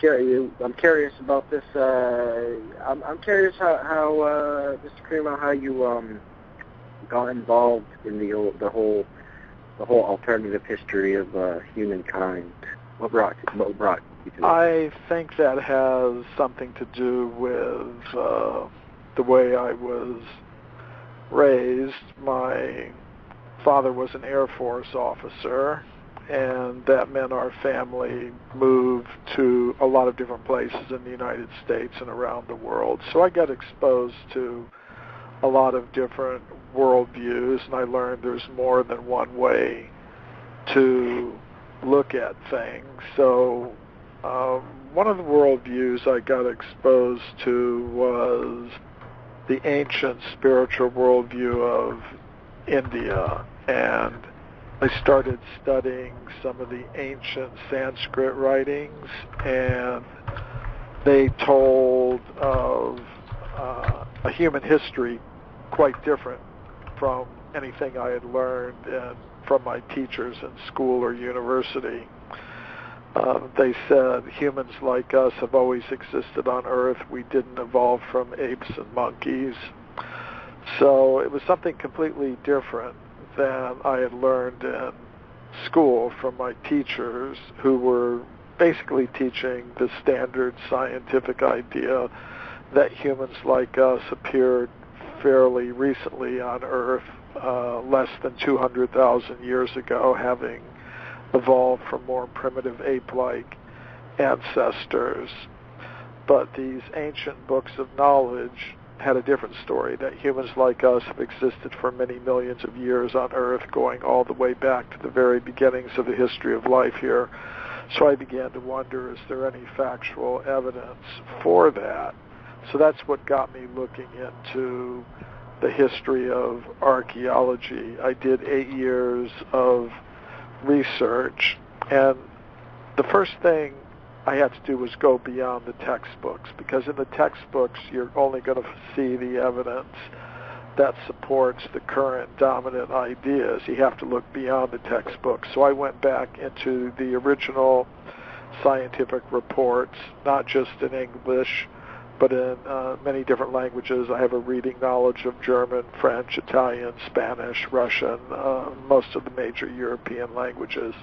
I'm curious about this. I'm curious how Mr. Cremo, how you got involved in the whole alternative history of humankind. What brought you to it? I think that has something to do with the way I was raised. My father was an Air Force officer, and that meant our family moved to a lot of different places in the United States and around the world. So I got exposed to a lot of different worldviews, and I learned there's more than one way to look at things. So one of the worldviews I got exposed to was the ancient spiritual worldview of India, and I started studying some of the ancient Sanskrit writings, and they told of a human history quite different from anything I had learned from my teachers in school or university. They said humans like us have always existed on Earth. We didn't evolve from apes and monkeys. So it was something completely different than I had learned in school from my teachers, who were basically teaching the standard scientific idea that humans like us appeared fairly recently on Earth, less than 200,000 years ago, having evolved from more primitive ape-like ancestors. But these ancient books of knowledge had a different story, that humans like us have existed for many millions of years on Earth, going all the way back to the very beginnings of the history of life here. So I began to wonder, is there any factual evidence for that? So that's what got me looking into the history of archaeology. I did 8 years of research, and the first thing I had to do was go beyond the textbooks, because in the textbooks you're only going to see the evidence that supports the current dominant ideas. You have to look beyond the textbooks. So I went back into the original scientific reports, not just in English, but in many different languages. I have a reading knowledge of German, French, Italian, Spanish, Russian, most of the major European languages.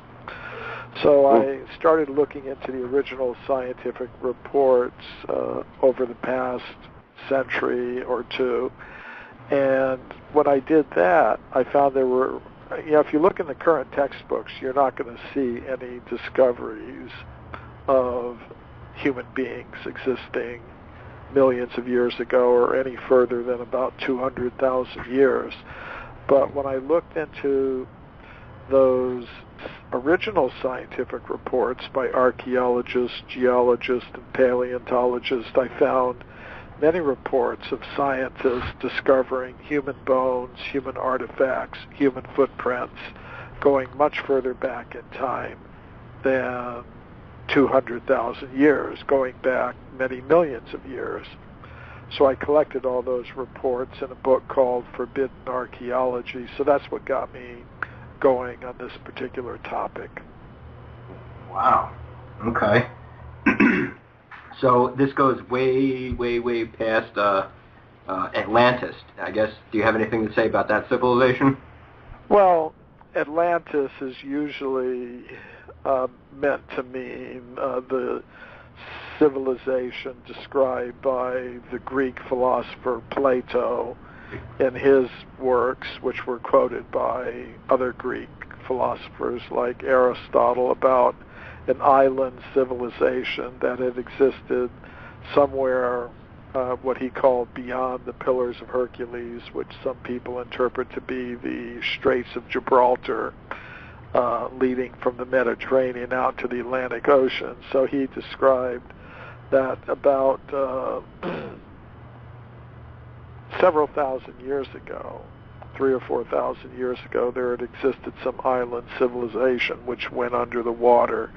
So I started looking into the original scientific reports over the past century or two. And when I did that, I found there were, if you look in the current textbooks, you're not going to see any discoveries of human beings existing millions of years ago or any further than about 200,000 years. But when I looked into those original scientific reports by archaeologists, geologists, and paleontologists, I found many reports of scientists discovering human bones, human artifacts, human footprints, going much further back in time than 200,000 years, going back many millions of years. So I collected all those reports in a book called Forbidden Archaeology. So that's what got me going on this particular topic. Wow. Okay. So this goes way, way, way past Atlantis, I guess. Do you have anything to say about that civilization? Well, Atlantis is usually meant to mean the civilization described by the Greek philosopher Plato in his works, which were quoted by other Greek philosophers like Aristotle, about an island civilization that had existed somewhere, what he called beyond the Pillars of Hercules, which some people interpret to be the Straits of Gibraltar, leading from the Mediterranean out to the Atlantic Ocean. So he described that about several thousand years ago, 3,000 or 4,000 years ago, there had existed some island civilization which went under the water.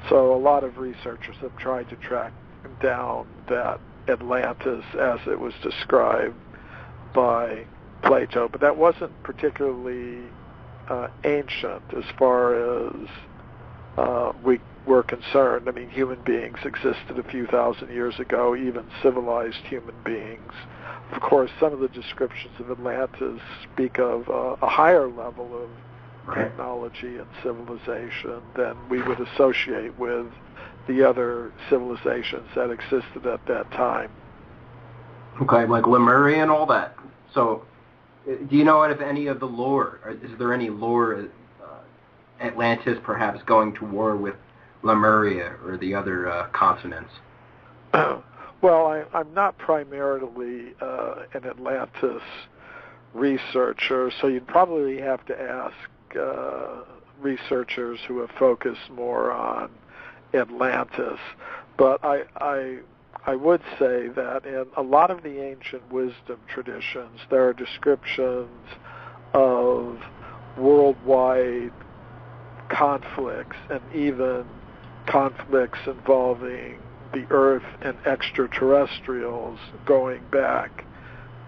So a lot of researchers have tried to track down that Atlantis as it was described by Plato, but that wasn't particularly ancient as far as we we're concerned. I mean, human beings existed a few thousand years ago, even civilized human beings. Of course, some of the descriptions of Atlantis speak of a higher level of technology and civilization than we would associate with the other civilizations that existed at that time. Okay, like Lemuria and all that. So, do you know if any of the lore, is there any lore, Atlantis perhaps going to war with Lemuria or the other continents? Well, I'm not primarily an Atlantis researcher, so you'd probably have to ask researchers who have focused more on Atlantis. But I would say that in a lot of the ancient wisdom traditions, there are descriptions of worldwide conflicts and even conflicts involving the Earth and extraterrestrials going back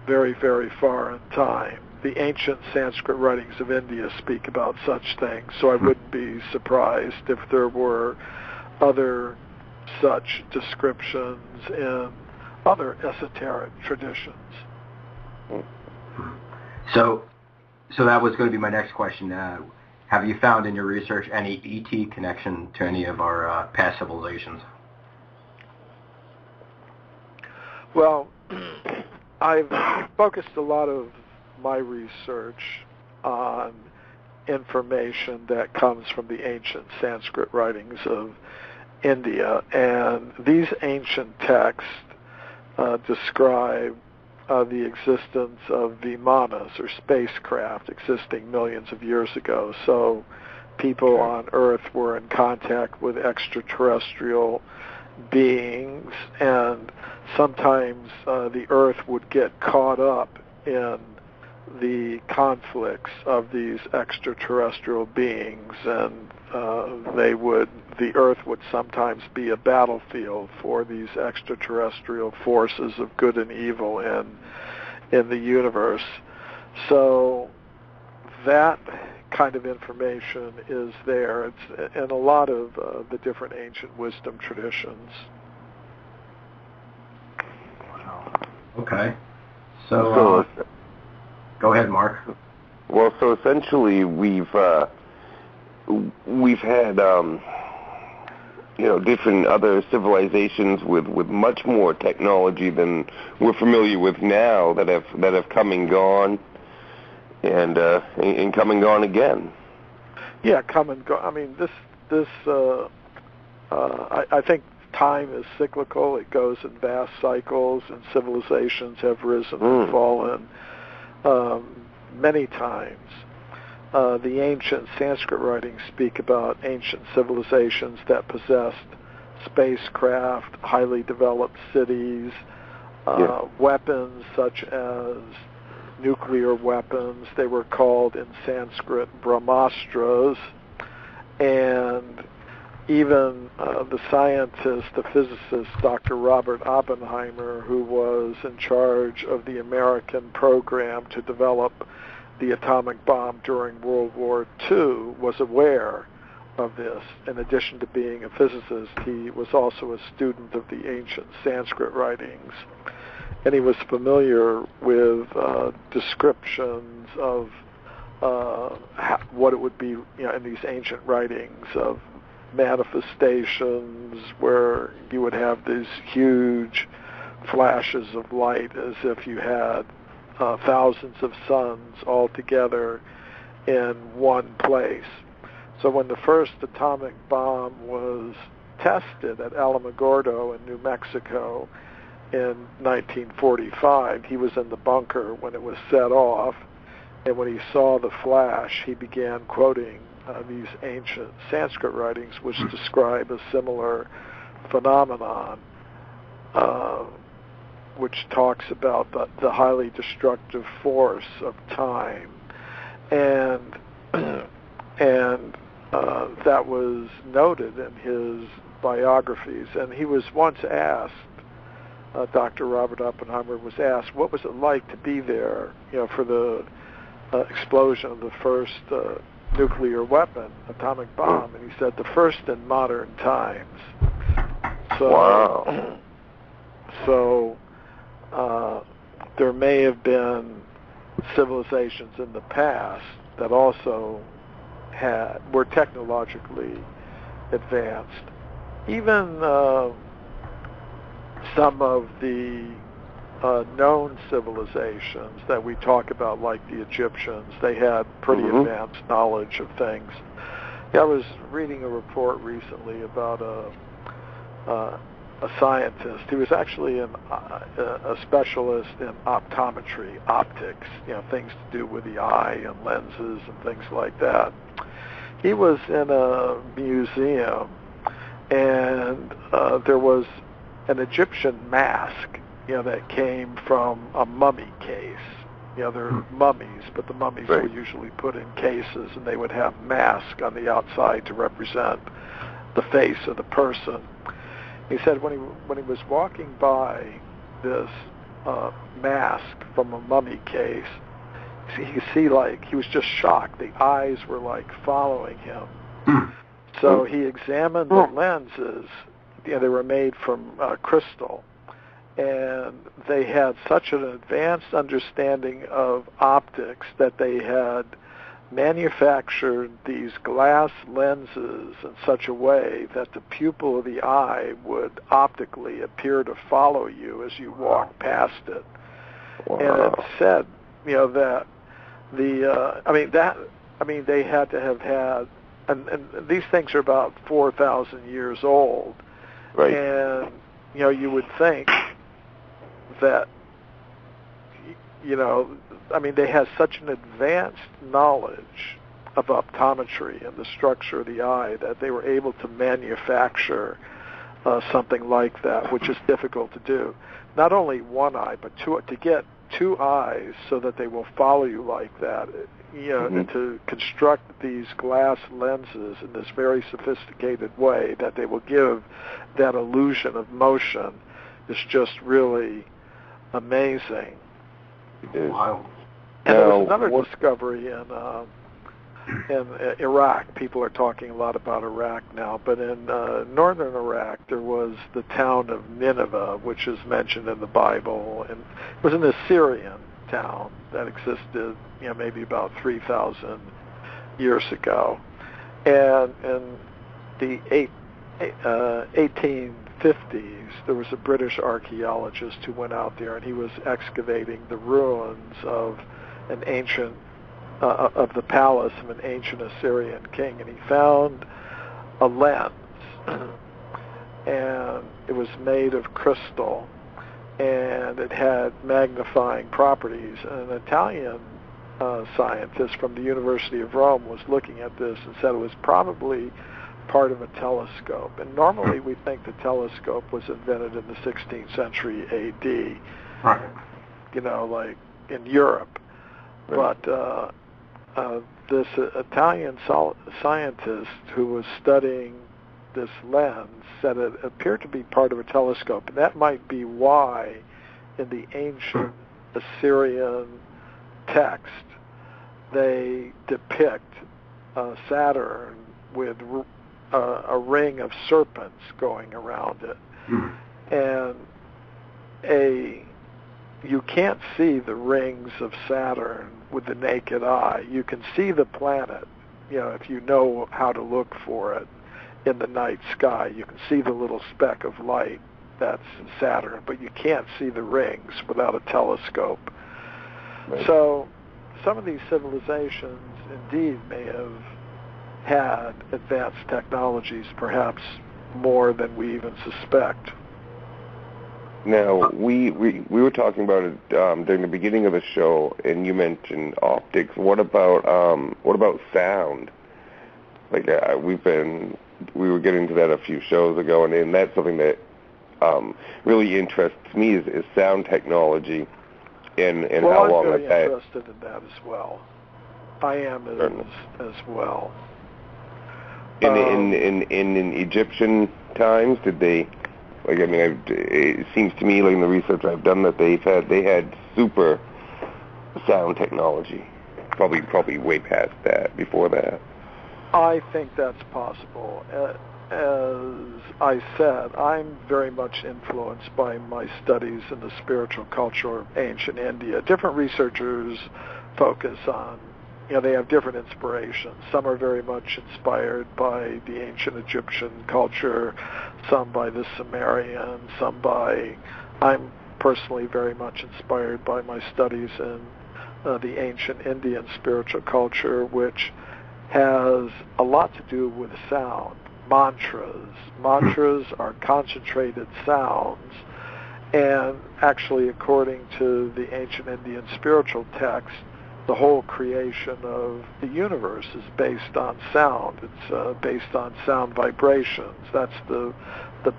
very, very far in time. The ancient Sanskrit writings of India speak about such things, so I wouldn't be surprised if there were other such descriptions in other esoteric traditions. So that was going to be my next question. Have you found in your research any ET connection to any of our past civilizations? Well, I've focused a lot of my research on information that comes from the ancient Sanskrit writings of India, and these ancient texts describe the existence of vimanas, or spacecraft, existing millions of years ago. So people on Earth were in contact with extraterrestrial beings, and sometimes the Earth would get caught up in the conflicts of these extraterrestrial beings, and the Earth would sometimes be a battlefield for these extraterrestrial forces of good and evil in the universe. So that kind of information is there. It's in a lot of the different ancient wisdom traditions. Okay. So go ahead, Mark. Well, so essentially we've had different other civilizations with much more technology than we're familiar with now that have come and gone, and come and gone again. Yeah, come and go. I mean, I think time is cyclical. It goes in vast cycles, and civilizations have risen and fallen many times. The ancient Sanskrit writings speak about ancient civilizations that possessed spacecraft, highly developed cities, weapons such as nuclear weapons. They were called in Sanskrit brahmastras, and even the scientist, the physicist, Dr. Robert Oppenheimer, who was in charge of the American program to develop the atomic bomb during World War II, was aware of this. In addition to being a physicist, he was also a student of the ancient Sanskrit writings, and he was familiar with descriptions of what it would be, in these ancient writings of manifestations where you would have these huge flashes of light as if you had thousands of suns all together in one place. So when the first atomic bomb was tested at Alamogordo in New Mexico in 1945, he was in the bunker when it was set off, and when he saw the flash, he began quoting these ancient Sanskrit writings, which describe a similar phenomenon, which talks about the highly destructive force of time, and that was noted in his biographies. And he was once asked, Dr. Robert Oppenheimer was asked, what was it like to be there, for the explosion of the first nuclear weapon, atomic bomb, and he said the first in modern times. So, wow. So there may have been civilizations in the past that also were technologically advanced. Even some of the known civilizations that we talk about, like the Egyptians, they had pretty advanced knowledge of things. I was reading a report recently about a scientist. He was actually a specialist in optometry, optics, things to do with the eye and lenses and things like that. He was in a museum, and there was an Egyptian mask, that came from a mummy case. They're mummies, but the mummies were usually put in cases, and they would have masks on the outside to represent the face of the person. He said when he was walking by this mask from a mummy case, he could see, he was just shocked. The eyes were following him. So he examined the lenses. They were made from crystal, and they had such an advanced understanding of optics that they had manufactured these glass lenses in such a way that the pupil of the eye would optically appear to follow you as you walk past it. Wow. And it said, that they had to have had, and these things are about 4,000 years old. Right. And, you would think that, they had such an advanced knowledge of optometry and the structure of the eye that they were able to manufacture something like that, which is difficult to do. Not only one eye, but to get two eyes so that they will follow you like that, and to construct these glass lenses in this very sophisticated way that they will give that illusion of motion is just really amazing. Wow. And there was another discovery in Iraq. People are talking a lot about Iraq now, but in northern Iraq there was the town of Nineveh, which is mentioned in the Bible, and it was an Assyrian town that existed, maybe about 3,000 years ago. And in the 1850s, there was a British archaeologist who went out there, and he was excavating the ruins of an ancient, of the palace of an ancient Assyrian king, and he found a lens, and it was made of crystal, and it had magnifying properties. And an Italian scientist from the University of Rome was looking at this and said it was probably part of a telescope. And normally we think the telescope was invented in the 16th century AD, like in Europe. Right. But this Italian scientist who was studying this lens said it appeared to be part of a telescope, and that might be why in the ancient Assyrian text they depict Saturn with a ring of serpents going around it. And you can't see the rings of Saturn with the naked eye. You can see the planet, if you know how to look for it in the night sky. You can see the little speck of light that's Saturn, but you can't see the rings without a telescope. Right. So some of these civilizations indeed may have had advanced technologies, perhaps more than we even suspect. Now, we were talking about it during the beginning of the show, and you mentioned optics. What about sound? We were getting to that a few shows ago, and that's something that really interests me is sound technology, and how long I'm that. very interested in that as well. I am as well. In Egyptian times, did they? It seems to me, in the research I've done, that they had super sound technology. probably way past that, before that. I think that's possible. As I said, I'm very much influenced by my studies in the spiritual culture of ancient India. Different researchers focus on, they have different inspirations. Some are very much inspired by the ancient Egyptian culture, some by the Sumerian, I'm personally very much inspired by my studies in the ancient Indian spiritual culture, which has a lot to do with sound. Mantras are concentrated sounds, and actually, according to the ancient Indian spiritual text, the whole creation of the universe is based on sound. It's based on sound vibrations. That's the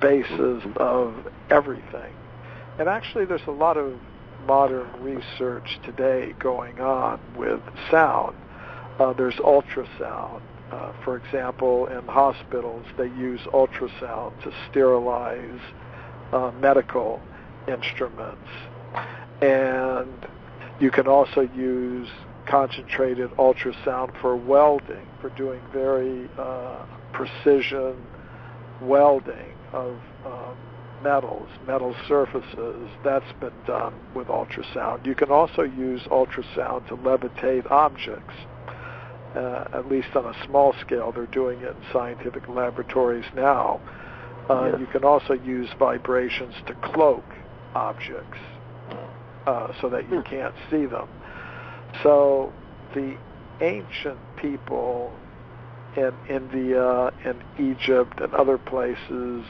basis of everything. And actually, there's a lot of modern research today going on with sound. There's ultrasound. For example, in hospitals, they use ultrasound to sterilize medical instruments. And you can also use concentrated ultrasound for welding, for doing very precision welding of metal surfaces. That's been done with ultrasound. You can also use ultrasound to levitate objects. At least on a small scale, they're doing it in scientific laboratories now. You can also use vibrations to cloak objects so that you can't see them. So the ancient people in India and Egypt and other places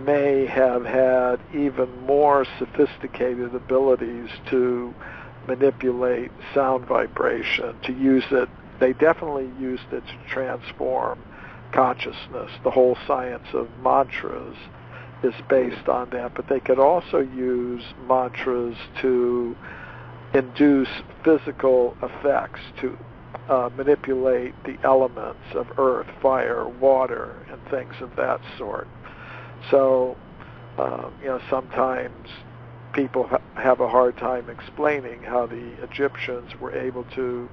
may have had even more sophisticated abilities to manipulate sound vibration, to use it. They definitely used it to transform consciousness. The whole science of mantras is based on that, but they could also use mantras to induce physical effects, to manipulate the elements of earth, fire, water, and things of that sort. So, sometimes people have a hard time explaining how the Egyptians were able to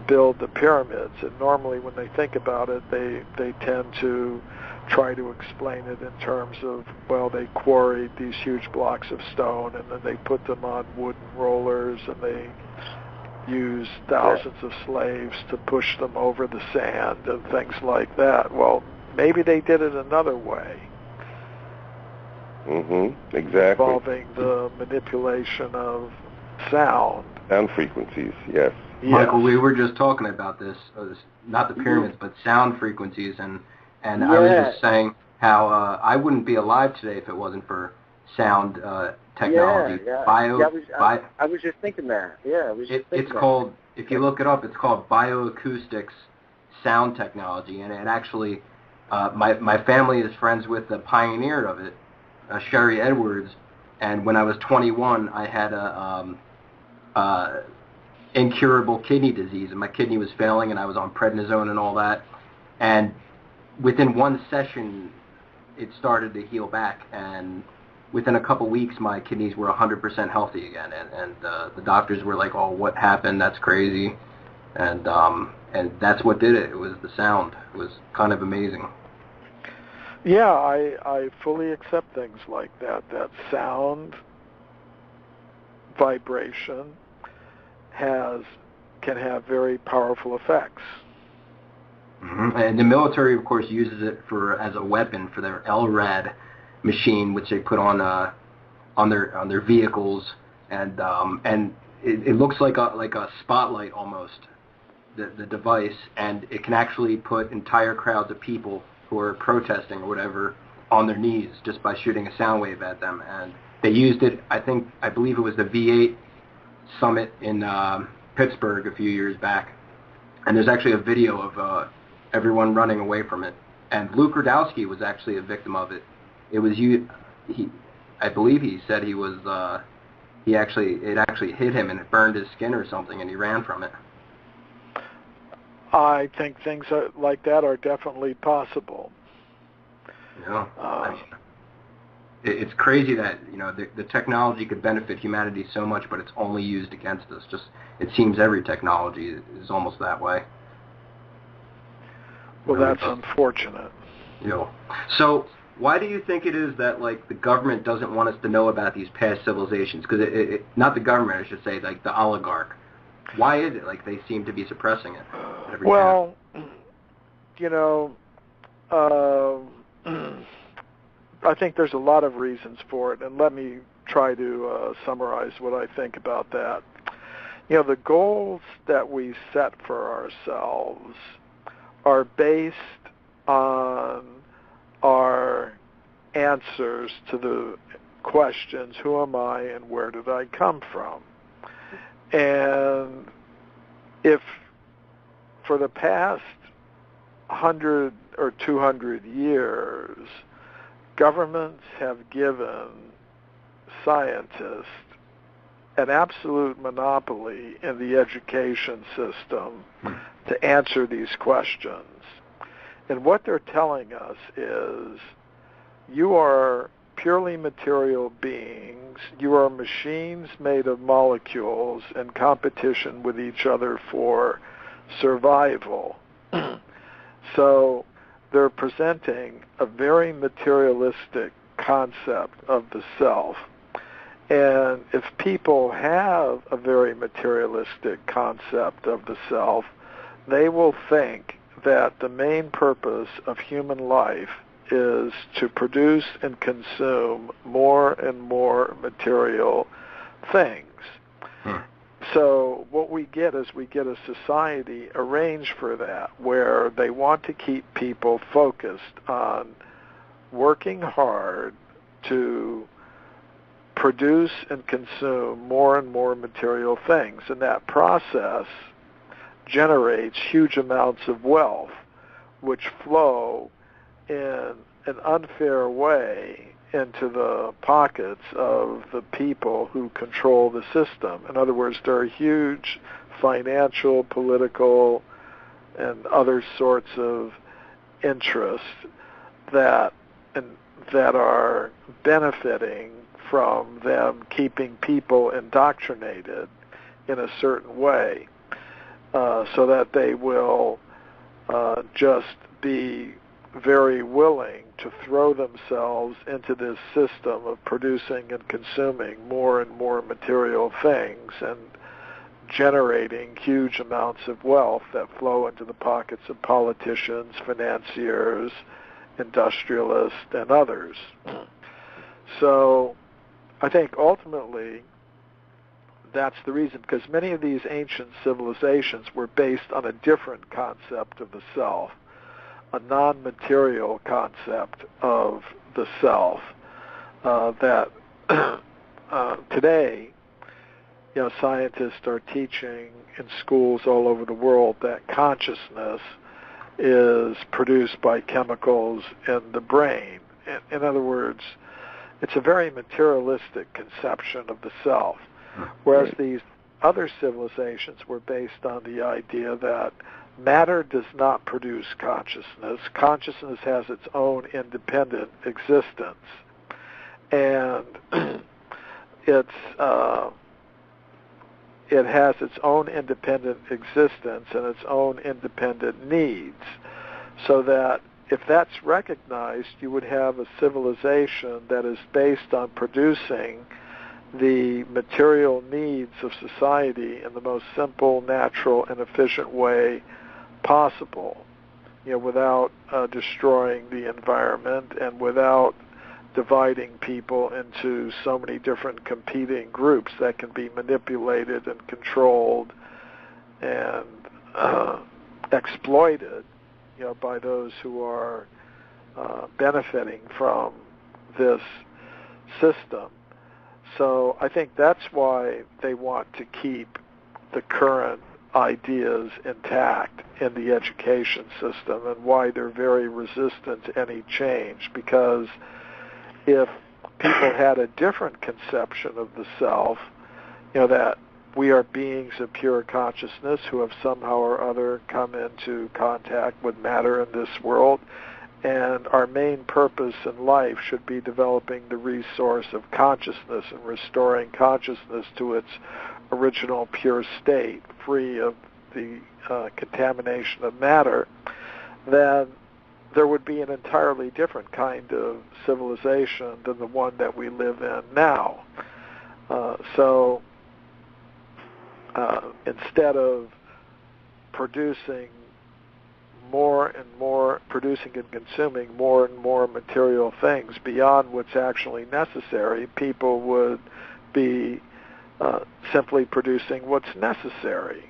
build the pyramids, and normally when they think about it, they tend to try to explain it in terms of, well, they quarried these huge blocks of stone and then they put them on wooden rollers and they used thousands of slaves to push them over the sand and things like that. Well, maybe they did it another way. Exactly. Involving the manipulation of sound. Sound frequencies, yes. Michael, we were just talking about this, not the pyramids, but sound frequencies, and I was just saying how I wouldn't be alive today if it wasn't for sound technology. I was just thinking that. It's called, if you look it up, it's called bioacoustics sound technology, and it actually, my family is friends with the pioneer of it, Sherry Edwards, and when I was 21, I had a incurable kidney disease, and my kidney was failing, and I was on prednisone and all that, and within one session, it started to heal back, and within a couple weeks, my kidneys were 100% healthy again, and the doctors were like, "Oh, what happened? That's crazy," and that's what did it. It was the sound. It was kind of amazing. Yeah, I fully accept things like that. That sound vibration can have very powerful effects. And the military, of course, uses it as a weapon for their LRAD machine, which they put on their vehicles, and it looks like a spotlight almost, the device, and it can actually put entire crowds of people who are protesting or whatever on their knees just by shooting a sound wave at them. And they used it, I believe it was the V8 summit in Pittsburgh a few years back, and there's actually a video of everyone running away from it. And Luke Rudowski was actually a victim of it. It was I believe he said it actually hit him and it burned his skin or something, and he ran from it. I think things like that are definitely possible. Yeah. It's crazy that the technology could benefit humanity so much, but it's only used against us. Just it seems every technology is almost that way. Well, that's unfortunate. So why do you think it is that the government doesn't want us to know about these past civilizations? Because not the government, I should say, the oligarch. Why is it they seem to be suppressing it? Well, I think there's a lot of reasons for it, and let me try to summarize what I think about that. The goals that we set for ourselves are based on our answers to the questions, who am I and where did I come from? And if for the past 100 or 200 years, governments have given scientists an absolute monopoly in the education system to answer these questions. And what they're telling us is, you are purely material beings, you are machines made of molecules in competition with each other for survival. So they're presenting a very materialistic concept of the self. And if people have a very materialistic concept of the self, they will think that the main purpose of human life is to produce and consume more and more material things. So what we get is a society arranged for that, where they want to keep people focused on working hard to produce and consume more and more material things. And that process generates huge amounts of wealth, which flow in an unfair way into the pockets of the people who control the system. In other words, there are huge financial, political, and other sorts of interests that are benefiting from them keeping people indoctrinated in a certain way, so that they will just be very willing to throw themselves into this system of producing and consuming more and more material things and generating huge amounts of wealth that flow into the pockets of politicians, financiers, industrialists, and others. So I think ultimately that's the reason, because many of these ancient civilizations were based on a different concept of the self, a non-material concept of the self, that today, scientists are teaching in schools all over the world that consciousness is produced by chemicals in the brain. In other words, it's a very materialistic conception of the self, whereas these other civilizations were based on the idea that matter does not produce consciousness. Consciousness has its own independent existence, and it has its own independent existence and its own independent needs, so that if that's recognized, you would have a civilization that is based on producing the material needs of society in the most simple, natural, and efficient way possible, without destroying the environment and without dividing people into so many different competing groups that can be manipulated and controlled and exploited, by those who are benefiting from this system. So I think that's why they want to keep the current ideas intact in the education system, and why they're very resistant to any change, because if people had a different conception of the self, that we are beings of pure consciousness who have somehow or other come into contact with matter in this world, And our main purpose in life should be developing the resource of consciousness and restoring consciousness to its original pure state, free of the contamination of matter, then there would be an entirely different kind of civilization than the one that we live in now. So instead of producing and consuming more and more material things beyond what's actually necessary, people would be simply producing what's necessary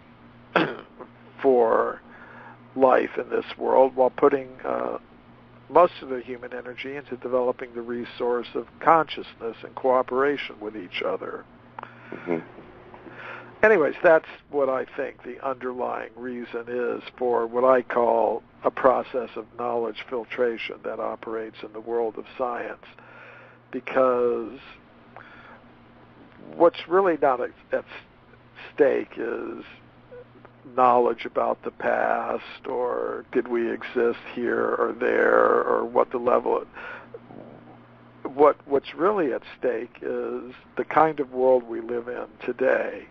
for life in this world, while putting most of the human energy into developing the resource of consciousness and cooperation with each other. Mm-hmm. Anyways, that's what I think the underlying reason is for what I call a process of knowledge filtration that operates in the world of science. Because what's really not at stake is knowledge about the past, or did we exist here or there, or what the level. What's really at stake is the kind of world we live in today,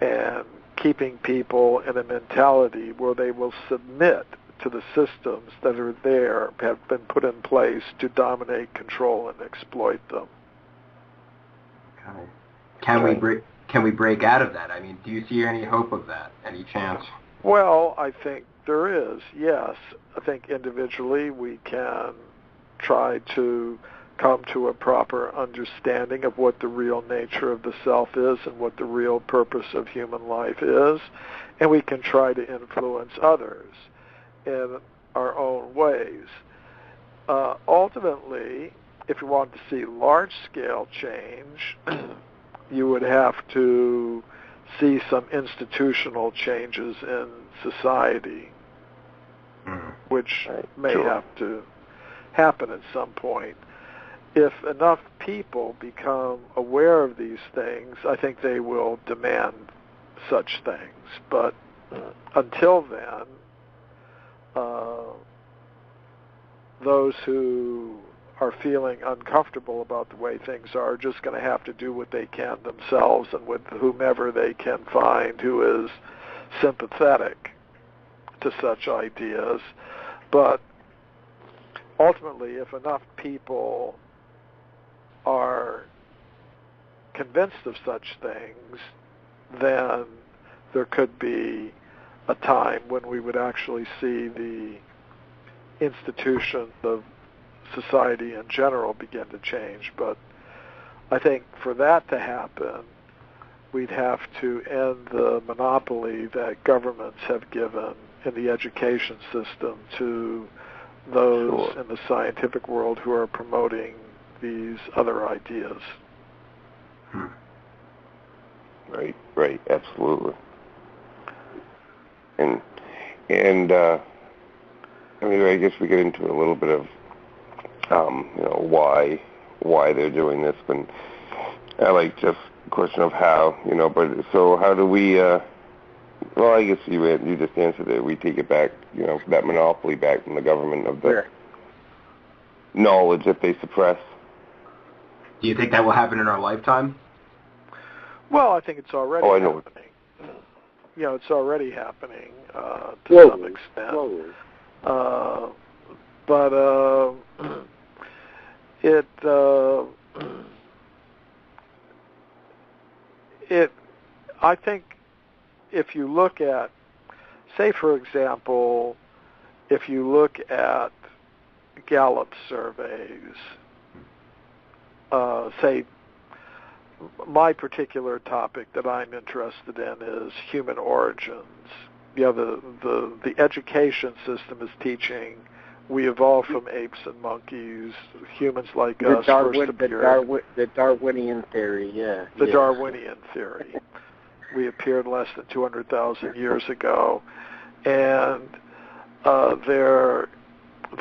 and keeping people in a mentality where they will submit to the systems that are there, have been put in place to dominate, control, and exploit them. Okay. Can we break out of that? I mean, do you see any hope of that? Any chance? Well, I think there is, yes. I think individually we can try to come to a proper understanding of what the real nature of the self is and what the real purpose of human life is, and we can try to influence others in our own ways. Ultimately, if you want to see large-scale change, you would have to see some institutional changes in society, which may have to happen at some point. If enough people become aware of these things, I think they will demand such things. But until then, those who are feeling uncomfortable about the way things are just going to have to do what they can themselves and with whomever they can find who is sympathetic to such ideas. But ultimately, if enough people are convinced of such things, then there could be a time when we would actually see the institution of society in general begin to change. But I think for that to happen, we'd have to end the monopoly that governments have given in the education system to those in the scientific world who are promoting these other ideas. Right, absolutely. And I mean, I guess we get into a little bit of why they're doing this, but I like just the question of how, but so how do we, well, I guess you just answered it. We take it back, that monopoly back from the government of the knowledge that they suppress. Do you think that will happen in our lifetime? Well, I think it's already happening. It's already happening to some extent. But I think if you look at, say, for example, if you look at Gallup surveys, say, my particular topic that I'm interested in is human origins. The education system is teaching we evolved from apes and monkeys, humans like us first appeared. The Darwinian theory, yeah. The Darwinian theory. We appeared less than 200,000 years ago, and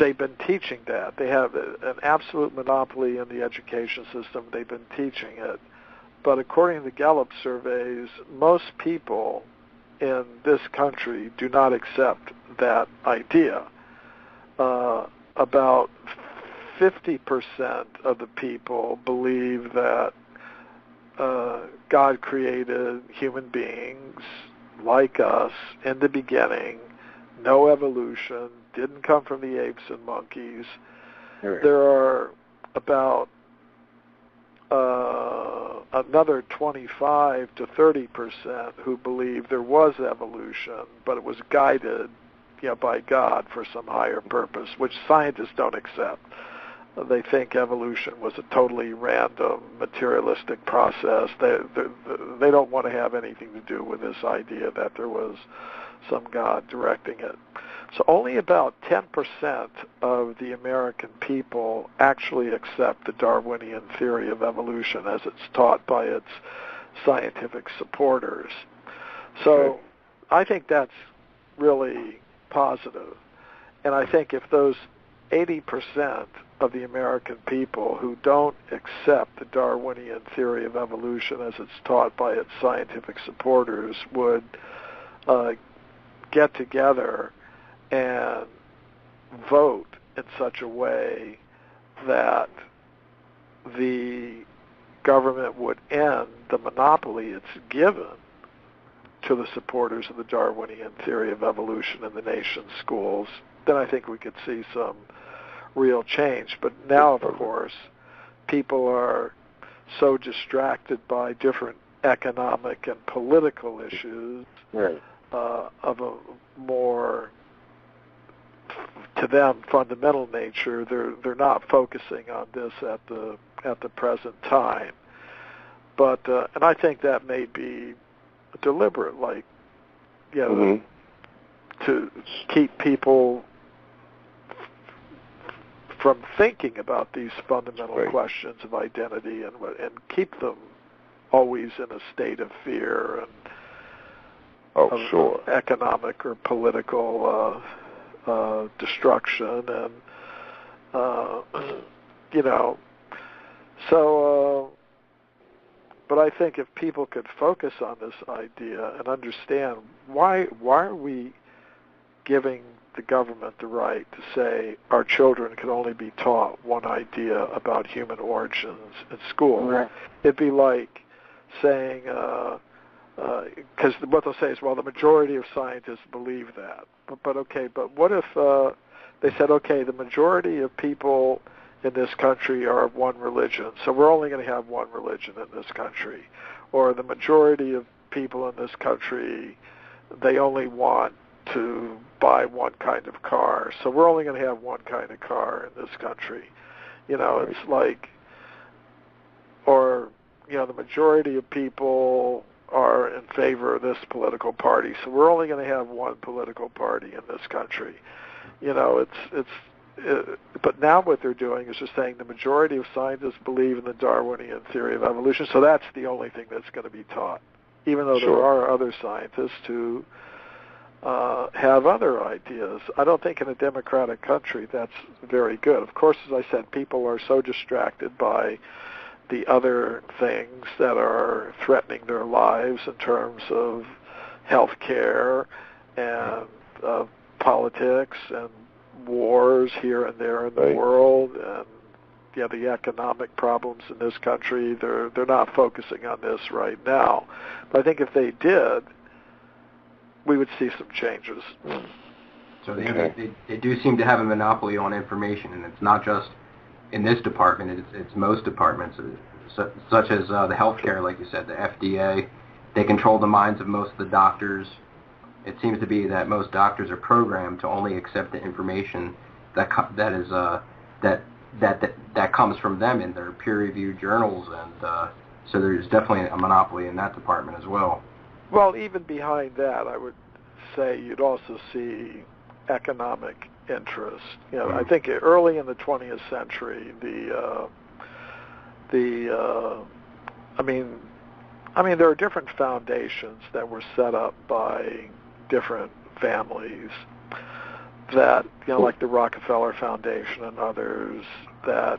they've been teaching that. They have an absolute monopoly in the education system. They've been teaching it. But according to the Gallup surveys, most people in this country do not accept that idea. about 50% of the people believe that God created human beings like us in the beginning, no evolution, didn't come from the apes and monkeys. Right. There are about another 25 to 30% who believe there was evolution, but it was guided, by God for some higher purpose, which scientists don't accept. They think evolution was a totally random, materialistic process. They don't want to have anything to do with this idea that there was some God directing it. So only about 10% of the American people actually accept the Darwinian theory of evolution as it's taught by its scientific supporters. So I think that's really positive. And I think if those 80% of the American people who don't accept the Darwinian theory of evolution as it's taught by its scientific supporters would get together and vote in such a way that the government would end the monopoly it's given to the supporters of the Darwinian theory of evolution in the nation's schools, then I think we could see some real change. But now, of course, people are so distracted by different economic and political issues of a more, to them, fundamental nature. They're not focusing on this at the present time. But and I think that may be deliberate, to keep people from thinking about these fundamental questions of identity and keep them always in a state of fear and economic or political destruction, and but I think if people could focus on this idea and understand why are we giving the government the right to say our children can only be taught one idea about human origins in school. Right. It'd be like saying, because what they'll say is, well, the majority of scientists believe that. But what if they said, okay, the majority of people in this country are of one religion, so we're only going to have one religion in this country. Or the majority of people in this country, they only want to buy one kind of car, so we're only going to have one kind of car in this country. It's like, or, the majority of people are in favor of this political party, so we're only going to have one political party in this country. But now what they're doing is just saying the majority of scientists believe in the Darwinian theory of evolution, so that's the only thing that's going to be taught, even though there are other scientists who have other ideas. I don't think in a democratic country that's very good. Of course, as I said, people are so distracted by the other things that are threatening their lives in terms of health care and politics and wars here and there in the world, and the economic problems in this country. They're not focusing on this right now. But I think if they did, we would see some changes. So they do seem to have a monopoly on information, and it's not just in this department. It's most departments, such as the healthcare, like you said, the FDA. They control the minds of most of the doctors. It seems to be that most doctors are programmed to only accept the information that comes from them in their peer-reviewed journals, and so there's definitely a monopoly in that department as well. Well, even behind that, I would say you'd also see economic interest. I think early in the 20th century, there are different foundations that were set up by different families that, like the Rockefeller Foundation and others, that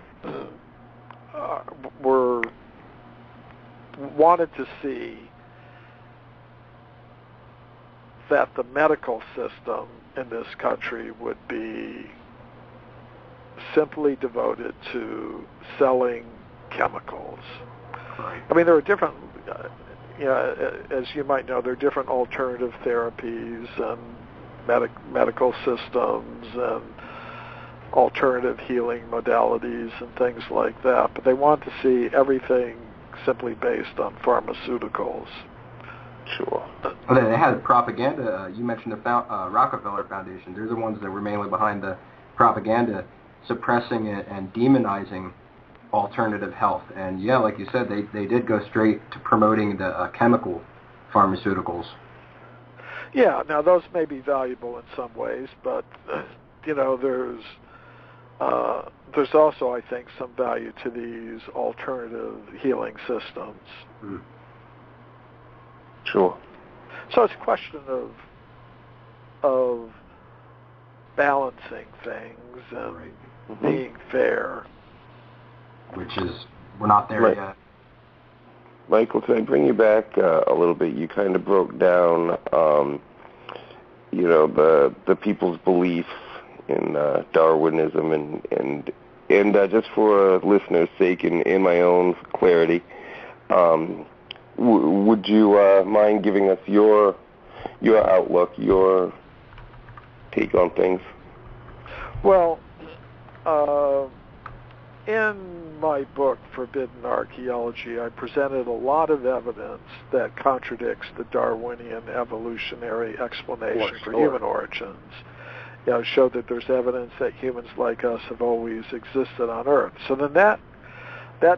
wanted to see that the medical system in this country would be simply devoted to selling chemicals. Right. I mean, there are different, as you might know, there are different alternative therapies and medical systems and alternative healing modalities and things like that, but they want to see everything simply based on pharmaceuticals. Sure. Oh, they had propaganda. You mentioned the Rockefeller Foundation. They're the ones that were mainly behind the propaganda, suppressing it and demonizing alternative health. And yeah, like you said, they did go straight to promoting the chemical pharmaceuticals. Yeah, now those may be valuable in some ways, but there's also, I think, some value to these alternative healing systems. Mm. Sure. So it's a question of balancing things and being fair. Which is, we're not there yet. Michael, can I bring you back a little bit? You kind of broke down, the people's beliefs in Darwinism, and just for listeners' sake and in my own clarity, would you mind giving us your outlook, your take on things? Well, in my book, Forbidden Archeology, I presented a lot of evidence that contradicts the Darwinian evolutionary explanation for human origins. I showed that there's evidence that humans like us have always existed on Earth. So then that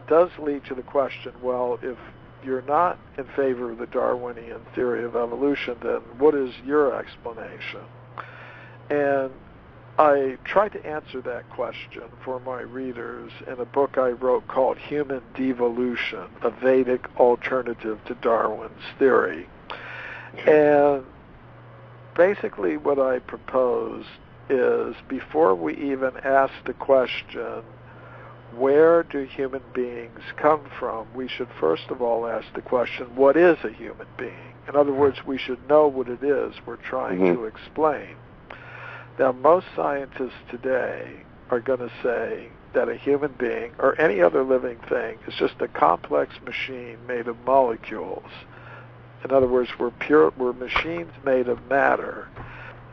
does lead to the question, well, if you're not in favor of the Darwinian theory of evolution, then what is your explanation? And I tried to answer that question for my readers in a book I wrote called Human Devolution, a Vedic alternative to Darwin's theory. And basically what I propose is, before we even ask the question, where do human beings come from, we should first of all ask the question, what is a human being? In other words, we should know what it is we're trying to explain. Now, most scientists today are going to say that a human being, or any other living thing, is just a complex machine made of molecules. In other words, we're machines made of matter.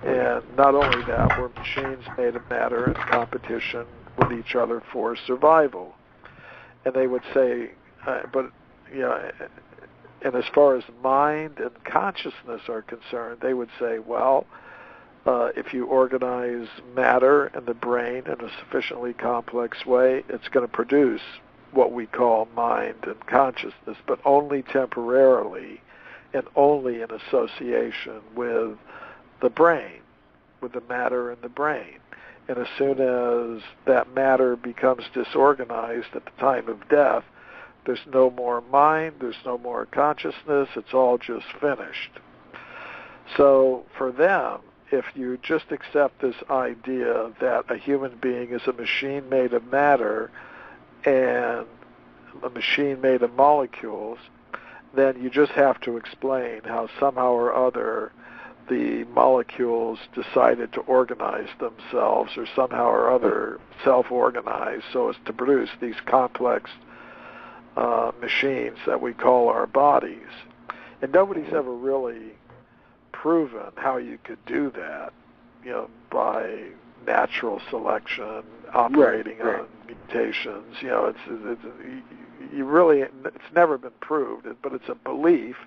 And not only that, we're machines made of matter in competition with each other for survival. And they would say, and as far as mind and consciousness are concerned, they would say, well, if you organize matter in the brain in a sufficiently complex way, it's going to produce what we call mind and consciousness, but only temporarily and only in association with the brain, with the matter in the brain. And as soon as that matter becomes disorganized at the time of death, there's no more mind, there's no more consciousness, it's all just finished. So for them, if you just accept this idea that a human being is a machine made of matter and a machine made of molecules, then you just have to explain how somehow or other the molecules decided to organize themselves or somehow or other self-organize so as to produce these complex machines that we call our bodies. And nobody's ever really proven how you could do that, by natural selection, operating on mutations. It's never been proved, but it's a belief.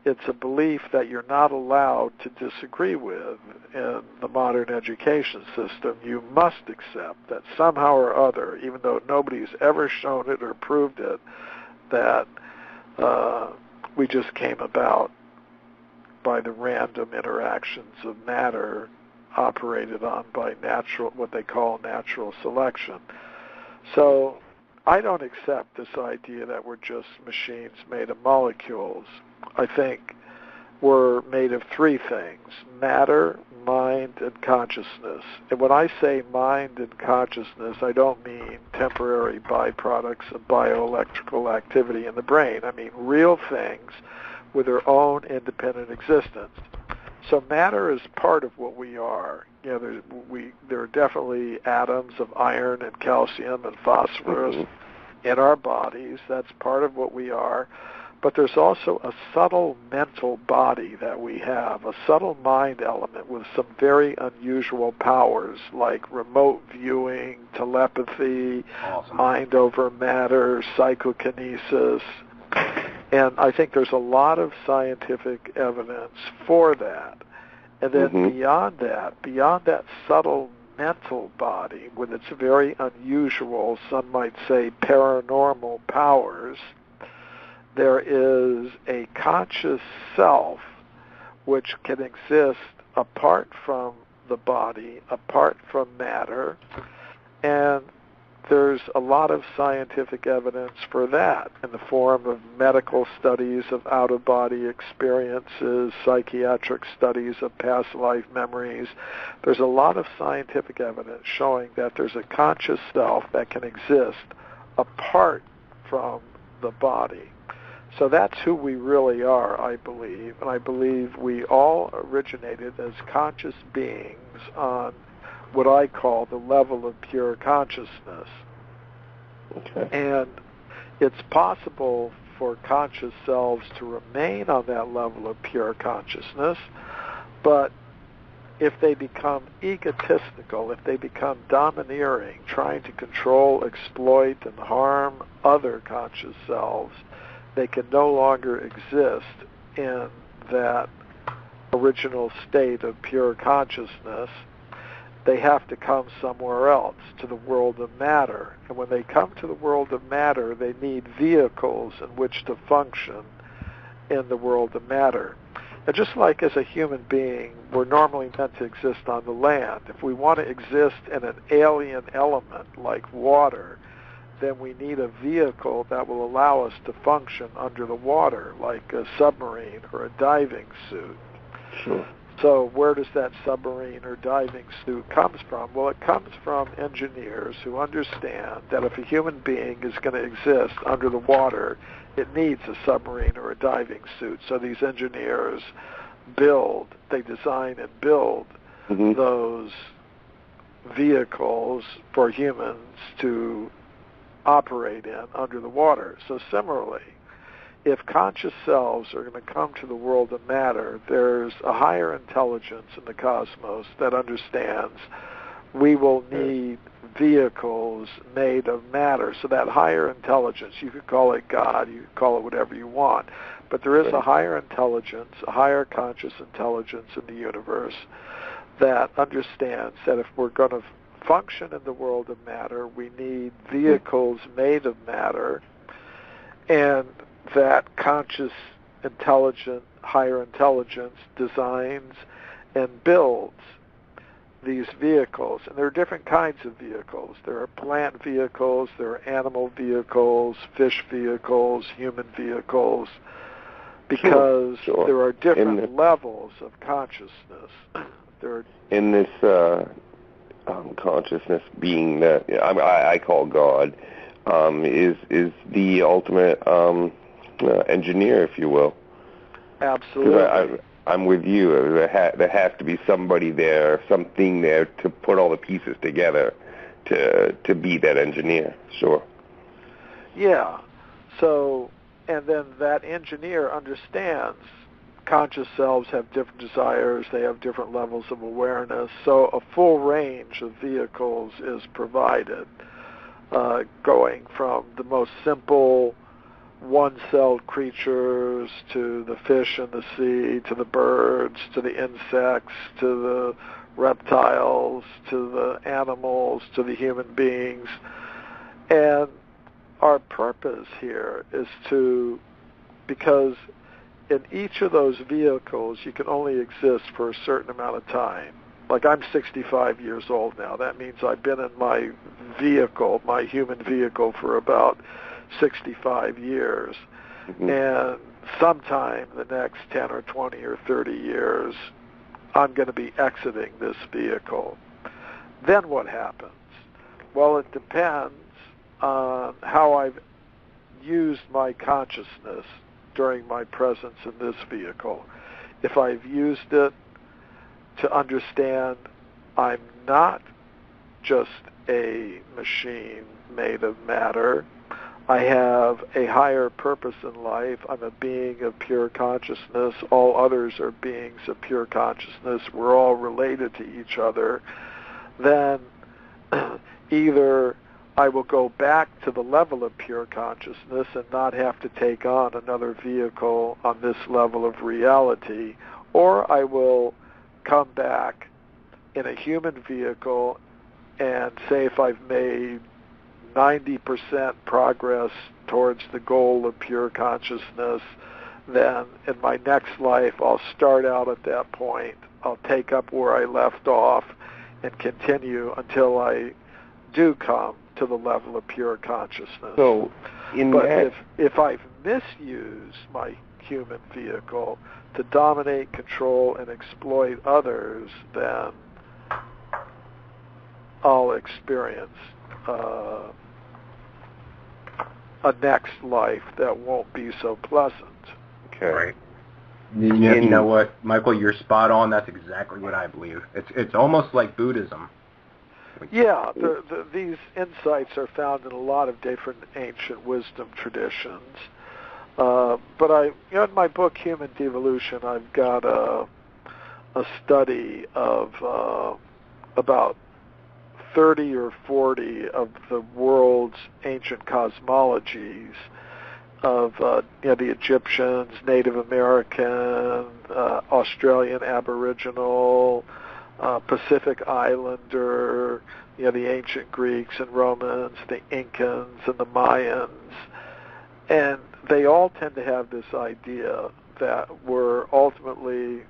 It's a belief that you're not allowed to disagree with in the modern education system. You must accept that somehow or other, even though nobody's ever shown it or proved it, that we just came about by the random interactions of matter operated on by what they call natural selection. So I don't accept this idea that we're just machines made of molecules. I think we're made of three things: matter, mind, and consciousness. And when I say mind and consciousness, I don't mean temporary byproducts of bioelectrical activity in the brain. I mean real things with their own independent existence. So matter is part of what we are. There are definitely atoms of iron and calcium and phosphorus in our bodies. That's part of what we are. But there's also a subtle mental body that we have, a subtle mind element with some very unusual powers like remote viewing, telepathy, mind over matter, psychokinesis. And I think there's a lot of scientific evidence for that. And then beyond that subtle mental body with its very unusual, some might say paranormal powers, there is a conscious self which can exist apart from the body, apart from matter, and there's a lot of scientific evidence for that in the form of medical studies of out-of-body experiences, psychiatric studies of past life memories. There's a lot of scientific evidence showing that there's a conscious self that can exist apart from the body. So that's who we really are, I believe, and I believe we all originated as conscious beings on what I call the level of pure consciousness. Okay. And it's possible for conscious selves to remain on that level of pure consciousness, but if they become egotistical, if they become domineering, trying to control, exploit, and harm other conscious selves, they can no longer exist in that original state of pure consciousness. They have to come somewhere else, to the world of matter. And when they come to the world of matter, they need vehicles in which to function in the world of matter. And just like as a human being, we're normally meant to exist on the land. If we want to exist in an alien element like water, then we need a vehicle that will allow us to function under the water, like a submarine or a diving suit. Sure. So where does that submarine or diving suit comes from? Well, it comes from engineers who understand that if a human being is going to exist under the water, it needs a submarine or a diving suit. So these engineers they design and build those vehicles for humans to operate in under the water. So similarly, if conscious selves are going to come to the world of matter, there's a higher intelligence in the cosmos that understands we will need vehicles made of matter. So that higher intelligence, you could call it God, you could call it whatever you want, but there is a higher intelligence, a higher conscious intelligence in the universe that understands that if we're going to function in the world of matter, we need vehicles made of matter, and that conscious, intelligent, higher intelligence designs and builds these vehicles. And there are different kinds of vehicles. There are plant vehicles, there are animal vehicles, fish vehicles, human vehicles, because there are different levels of consciousness. In this consciousness being that I call God, is the ultimate engineer, if you will. Absolutely. I'm with you. There has to be somebody there, something there to put all the pieces together to be that engineer. Sure. Yeah. So, and then that engineer understands conscious selves have different desires, they have different levels of awareness, so a full range of vehicles is provided, going from the most simple one-celled creatures to the fish in the sea, to the birds, to the insects, to the reptiles, to the animals, to the human beings. And our purpose here is because in each of those vehicles, you can only exist for a certain amount of time. Like I'm 65 years old now. That means I've been in my vehicle, my human vehicle, for about 65 years. And sometime in the next 10 or 20 or 30 years, I'm going to be exiting this vehicle. Then what happens? Well, it depends on how I've used my consciousness during my presence in this vehicle. If I've used it to understand I'm not just a machine made of matter. I have a higher purpose in life. I'm a being of pure consciousness. All others are beings of pure consciousness. We're all related to each other. Then either I will go back to the level of pure consciousness and not have to take on another vehicle on this level of reality, or I will come back in a human vehicle and say if I've made 90% progress towards the goal of pure consciousness, then in my next life I'll start out at that point. I'll take up where I left off and continue until I do come to the level of pure consciousness. So, if I've misused my human vehicle to dominate, control, and exploit others, then I'll experience a next life that won't be so pleasant. Okay. Right. You know what, Michael, you're spot on. That's exactly what I believe. It's almost like Buddhism. Yeah, these insights are found in a lot of different ancient wisdom traditions. But in my book, Human Devolution, I've got a study of about 30 or 40 of the world's ancient cosmologies of the Egyptians, Native American, Australian Aboriginal, Pacific Islander, the ancient Greeks and Romans, the Incans and the Mayans, and they all tend to have this idea that we're ultimately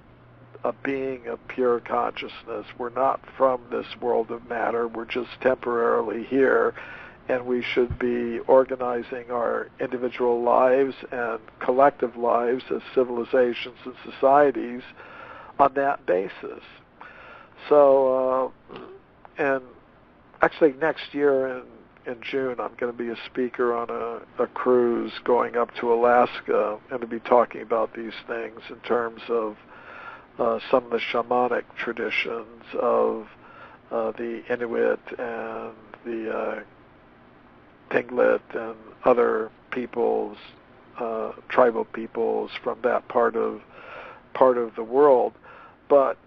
a being of pure consciousness. We're not from this world of matter. We're just temporarily here, and we should be organizing our individual lives and collective lives as civilizations and societies on that basis. So, and actually next year in June, I'm going to be a speaker on a cruise going up to Alaska and to be talking about these things in terms of some of the shamanic traditions of the Inuit and the Tlingit and other peoples, tribal peoples from that part of the world. But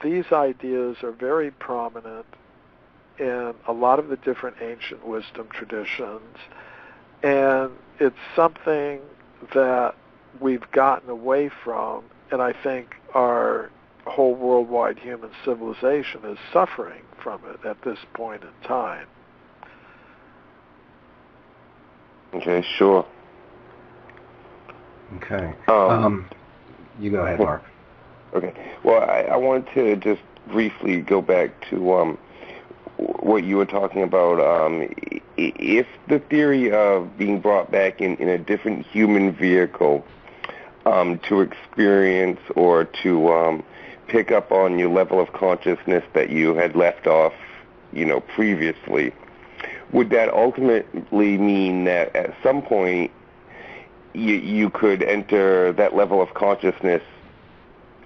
these ideas are very prominent in a lot of the different ancient wisdom traditions, and it's something that we've gotten away from, and I think our whole worldwide human civilization is suffering from it at this point in time. Okay, sure. Okay. You go ahead, Mark. Okay. Well, I wanted to just briefly go back to what you were talking about. If the theory of being brought back in a different human vehicle to experience or to pick up on your level of consciousness that you had left off, previously, would that ultimately mean that at some point you could enter that level of consciousness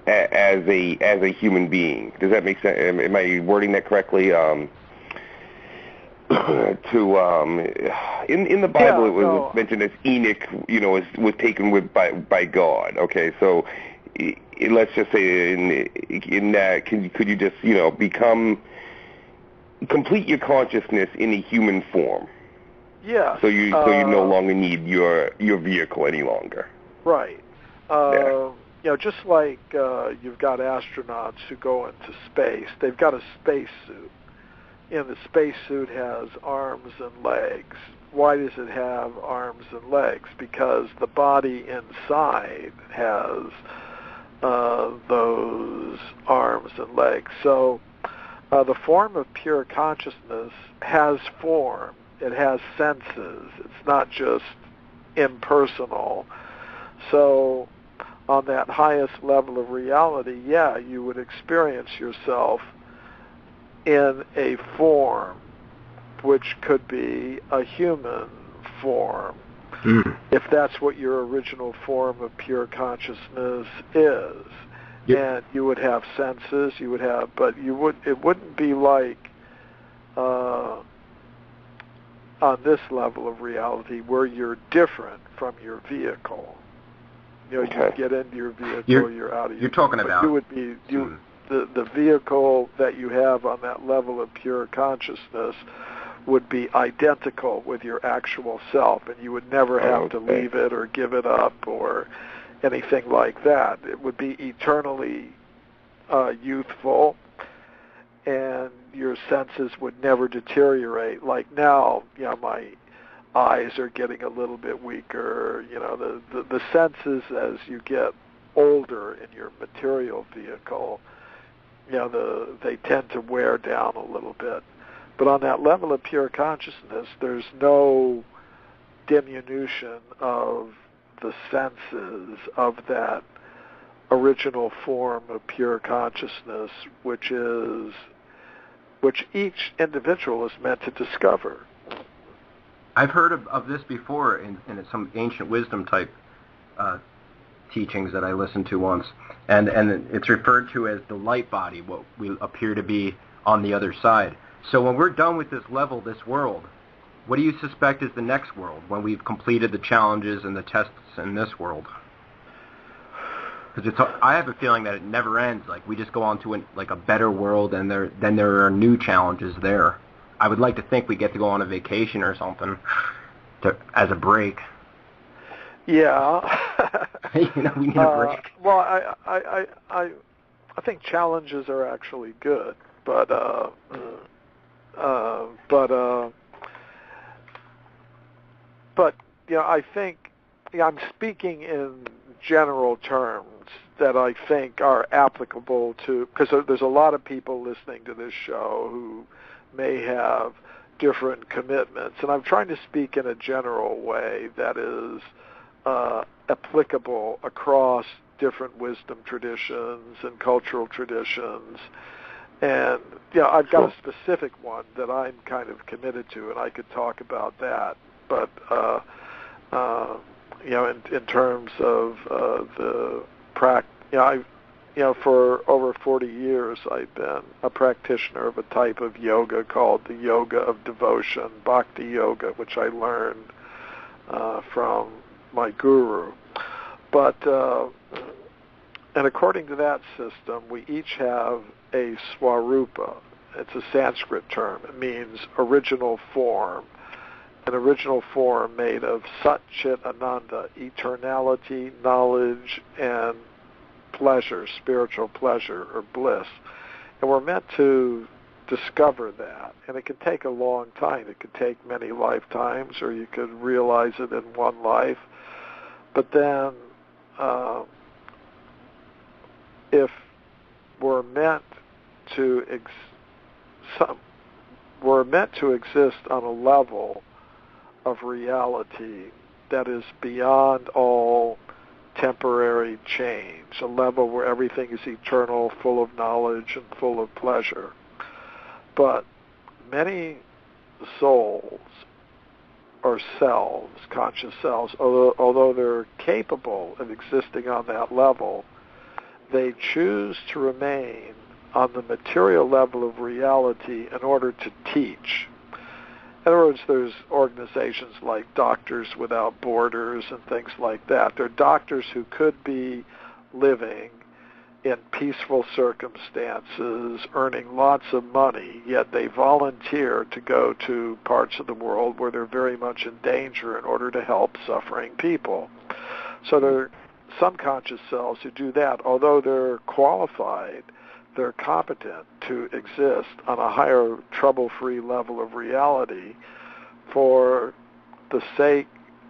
as a human being? Does that make sense? Am I wording that correctly? In the Bible, it was mentioned as Enoch, was taken by God. Okay, so let's just say in that, could you just complete your consciousness in a human form? Yeah. So you no longer need your vehicle any longer. Right. Just like you've got astronauts who go into space, they've got a spacesuit. And the spacesuit has arms and legs. Why does it have arms and legs? Because the body inside has those arms and legs. So the form of pure consciousness has form. It has senses. It's not just impersonal. So on that highest level of reality, you would experience yourself in a form which could be a human form, if that's what your original form of pure consciousness is. and you would have senses. You would have, but it wouldn't be like on this level of reality where you're different from your vehicle. You get into your vehicle, you're out of your. You're talking about. You would be the vehicle that you have on that level of pure consciousness would be identical with your actual self, and you would never have to leave it or give it up or anything like that. It would be eternally youthful, and your senses would never deteriorate. Like now, my eyes are getting a little bit weaker. The senses as you get older in your material vehicle, they tend to wear down a little bit. But on that level of pure consciousness, there's no diminution of the senses of that original form of pure consciousness, which each individual is meant to discover. I've heard of this before in some ancient wisdom type teachings that I listened to once, and it's referred to as the light body, what we appear to be on the other side. So when we're done with this level, this world, what do you suspect is the next world when we've completed the challenges and the tests in this world? Because I have a feeling that it never ends. Like we just go on to a better world, and then there are new challenges there. I would like to think we get to go on a vacation or something as a break. Yeah. We need a break. Well, I think challenges are actually good, but I think I'm speaking in general terms that I think are applicable to, because there's a lot of people listening to this show who may have different commitments, and I'm trying to speak in a general way that is applicable across different wisdom traditions and cultural traditions. And I've got a specific one that I'm kind of committed to, and I could talk about that. But in terms of the practice, for over 40 years I've been a practitioner of a type of yoga called the yoga of devotion, bhakti yoga, which I learned from my guru. But and according to that system, we each have a swarupa. It's a Sanskrit term. It means original form. An original form made of Sat Chit Ananda, eternality, knowledge, and pleasure, spiritual pleasure or bliss. And we're meant to discover that. And it can take a long time. It could take many lifetimes, or you could realize it in one life. But then if we're meant to exist on a level of reality that is beyond all temporary change, a level where everything is eternal, full of knowledge and full of pleasure. But many souls or selves, conscious selves, although they're capable of existing on that level, they choose to remain on the material level of reality in order to teach. In other words, there's organizations like Doctors Without Borders and things like that. They're doctors who could be living in peaceful circumstances, earning lots of money, yet they volunteer to go to parts of the world where they're very much in danger in order to help suffering people. So there are some conscious selves who do that. Although they're qualified, they're competent to exist on a higher trouble-free level of reality for the sake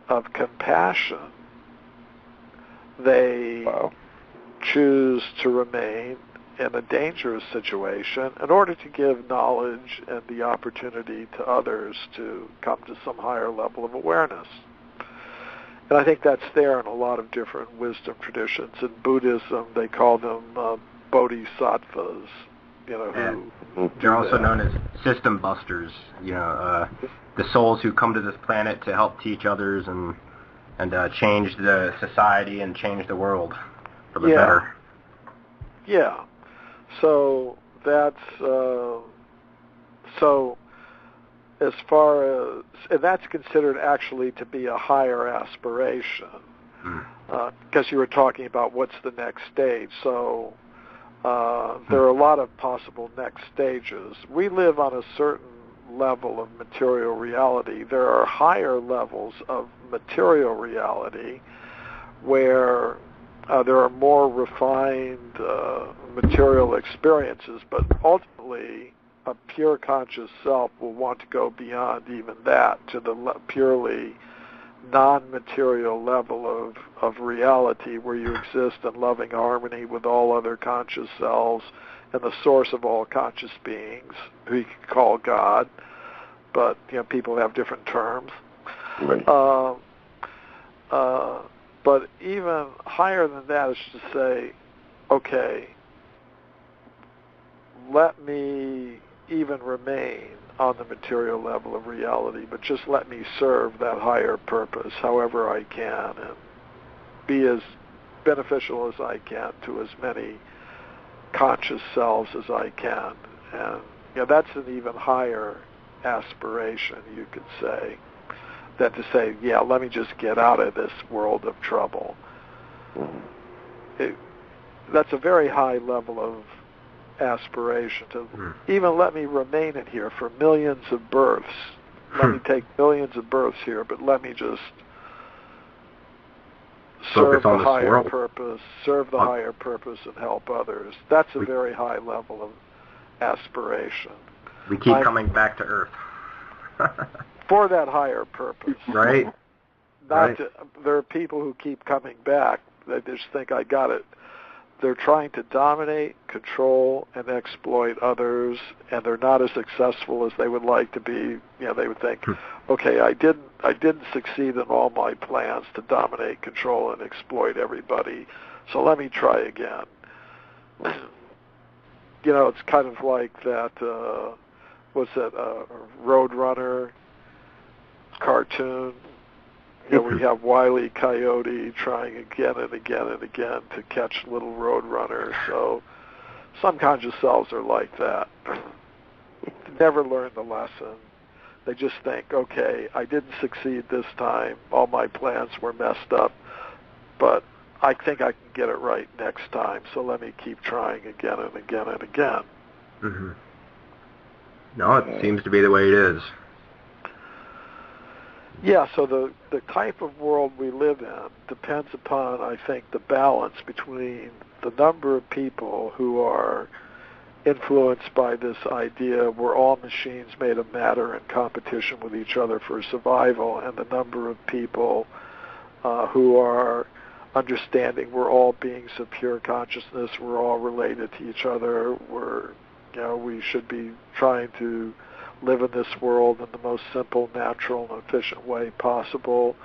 of compassion. They choose to remain in a dangerous situation in order to give knowledge and the opportunity to others to come to some higher level of awareness. And I think that's there in a lot of different wisdom traditions. In Buddhism, they call them bodhisattvas, who they're also known as system busters. The souls who come to this planet to help teach others and change the society and change the world for the better. Yeah. So that's so as far as, and that's considered actually to be a higher aspiration, because you were talking about what's the next stage. So there are a lot of possible next stages. We live on a certain level of material reality. There are higher levels of material reality where there are more refined material experiences, but ultimately a pure conscious self will want to go beyond even that to the purely non-material level of reality where you exist in loving harmony with all other conscious selves and the source of all conscious beings, who you can call God, but people have different terms. Right. But even higher than that is to say, okay, let me even remain on the material level of reality, but just let me serve that higher purpose however I can and be as beneficial as I can to as many conscious selves as I can. And that's an even higher aspiration, you could say, than to say, let me just get out of this world of trouble. That's a very high level of aspiration to even let me remain in here for millions of births. Let me take millions of births here, but let me just serve the higher purpose, higher purpose and help others. That's a very high level of aspiration. We keep coming back to Earth. For that higher purpose. Right. There are people who keep coming back. They just think, I got it. They're trying to dominate, control, and exploit others, and they're not as successful as they would like to be. They would think, okay, I didn't succeed in all my plans to dominate, control, and exploit everybody, so let me try again. It's kind of like that, Roadrunner cartoon, where you have Wile E. Coyote trying again and again and again to catch little Roadrunner. So some conscious selves are like that. Never learn the lesson. They just think, okay, I didn't succeed this time. All my plans were messed up, but I think I can get it right next time, so let me keep trying again and again and again. Mm-hmm. No, it seems to be the way it is. Yeah, so the type of world we live in depends upon, I think, the balance between the number of people who are influenced by this idea we're all machines made of matter in competition with each other for survival, and the number of people who are understanding we're all beings of pure consciousness, we're all related to each other, we should be trying to live in this world in the most simple, natural, and efficient way possible,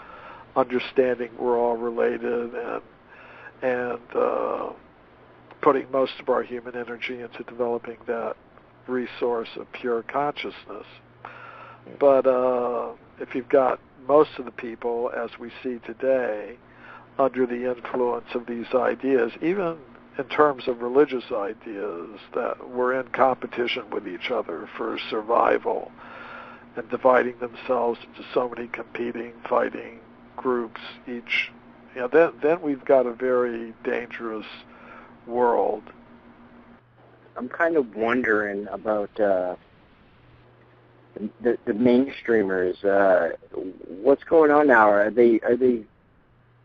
understanding we're all related, and putting most of our human energy into developing that resource of pure consciousness. But if you've got most of the people, as we see today, under the influence of these ideas, even in terms of religious ideas, that we're in competition with each other for survival and dividing themselves into so many competing, fighting groups each, then we've got a very dangerous world. I'm kind of wondering about the mainstreamers. What's going on now? Are they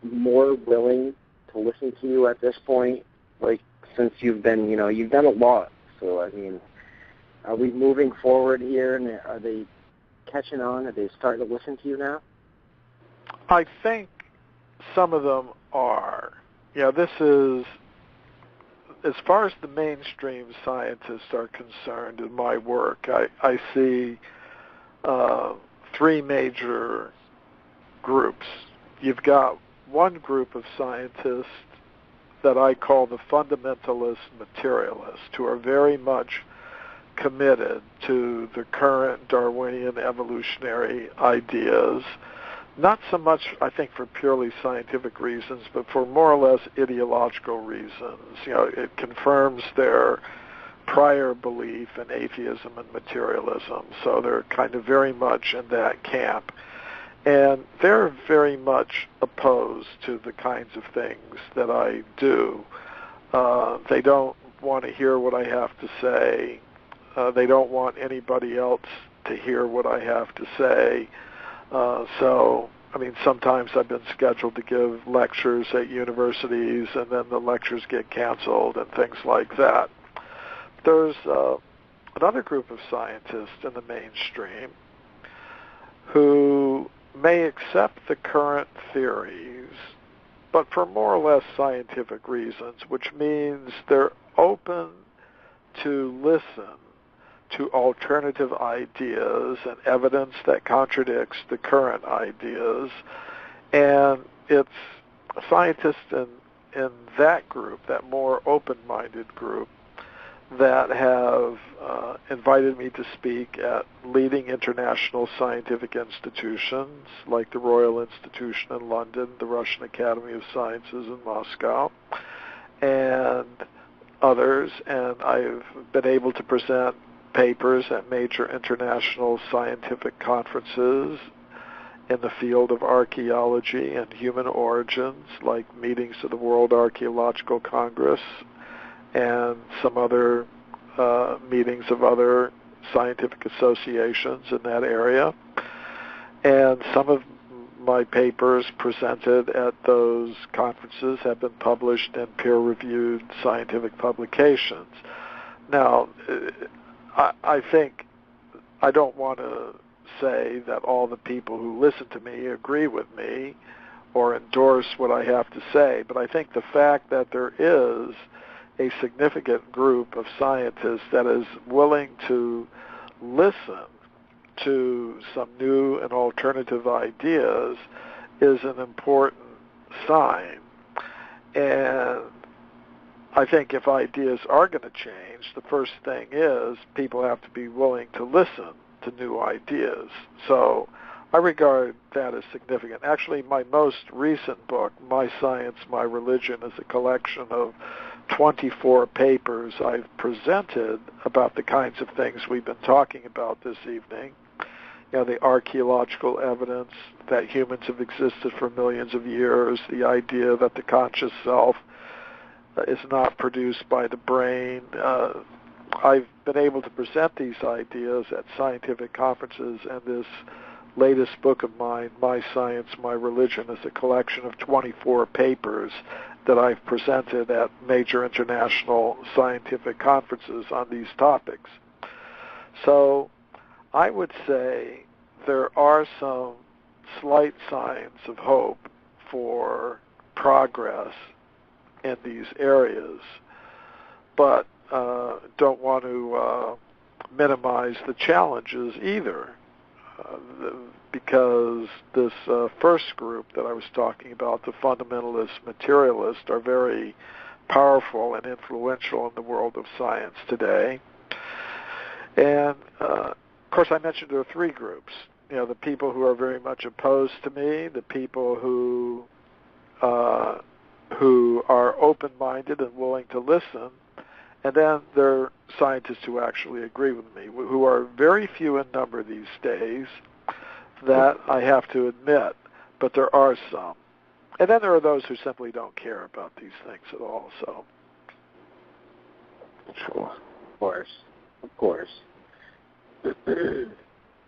more willing to listen to you at this point? Like, since you've been, you've done a lot. So, I mean, are we moving forward here, and are they catching on? Are they starting to listen to you now? I think some of them are. This is, as far as the mainstream scientists are concerned in my work, I see three major groups. You've got one group of scientists that I call the fundamentalist materialists, who are very much committed to the current Darwinian evolutionary ideas not so much, I think, for purely scientific reasons, but for more or less ideological reasons. It confirms their prior belief in atheism and materialism, so they're kind of very much in that camp. And they're very much opposed to the kinds of things that I do. They don't want to hear what I have to say. They don't want anybody else to hear what I have to say. Sometimes I've been scheduled to give lectures at universities, and then the lectures get canceled and things like that. There's another group of scientists in the mainstream who may accept the current theories, but for more or less scientific reasons, which means they're open to listen to alternative ideas and evidence that contradicts the current ideas. And it's scientists in that group, that more open-minded group, that have invited me to speak at leading international scientific institutions like the Royal Institution in London, the Russian Academy of Sciences in Moscow, and others. And I've been able to present papers at major international scientific conferences in the field of archaeology and human origins, like meetings of the World Archaeological Congress and some other meetings of other scientific associations in that area. And some of my papers presented at those conferences have been published in peer-reviewed scientific publications. Now, I think I don't want to say that all the people who listen to me agree with me or endorse what I have to say, but I think the fact that there is a significant group of scientists that is willing to listen to some new and alternative ideas is an important sign. And I think if ideas are going to change, the first thing is people have to be willing to listen to new ideas. So I regard that as significant. Actually, my most recent book, My Science, My Religion, is a collection of 24 papers I've presented about the kinds of things we've been talking about this evening. The archaeological evidence that humans have existed for millions of years, the idea that the conscious self is not produced by the brain. I've been able to present these ideas at scientific conferences, and this latest book of mine, My Science, My Religion, is a collection of 24 papers that I've presented at major international scientific conferences on these topics. So I would say there are some slight signs of hope for progress in these areas, but don't want to minimize the challenges either, because this first group that I was talking about, the fundamentalist materialists, are very powerful and influential in the world of science today. And of course, I mentioned there are three groups. The people who are very much opposed to me, the people who are open-minded and willing to listen, and then there are scientists who actually agree with me, who are very few in number these days, that I have to admit, but there are some. And then there are those who simply don't care about these things at all. So, sure, of course.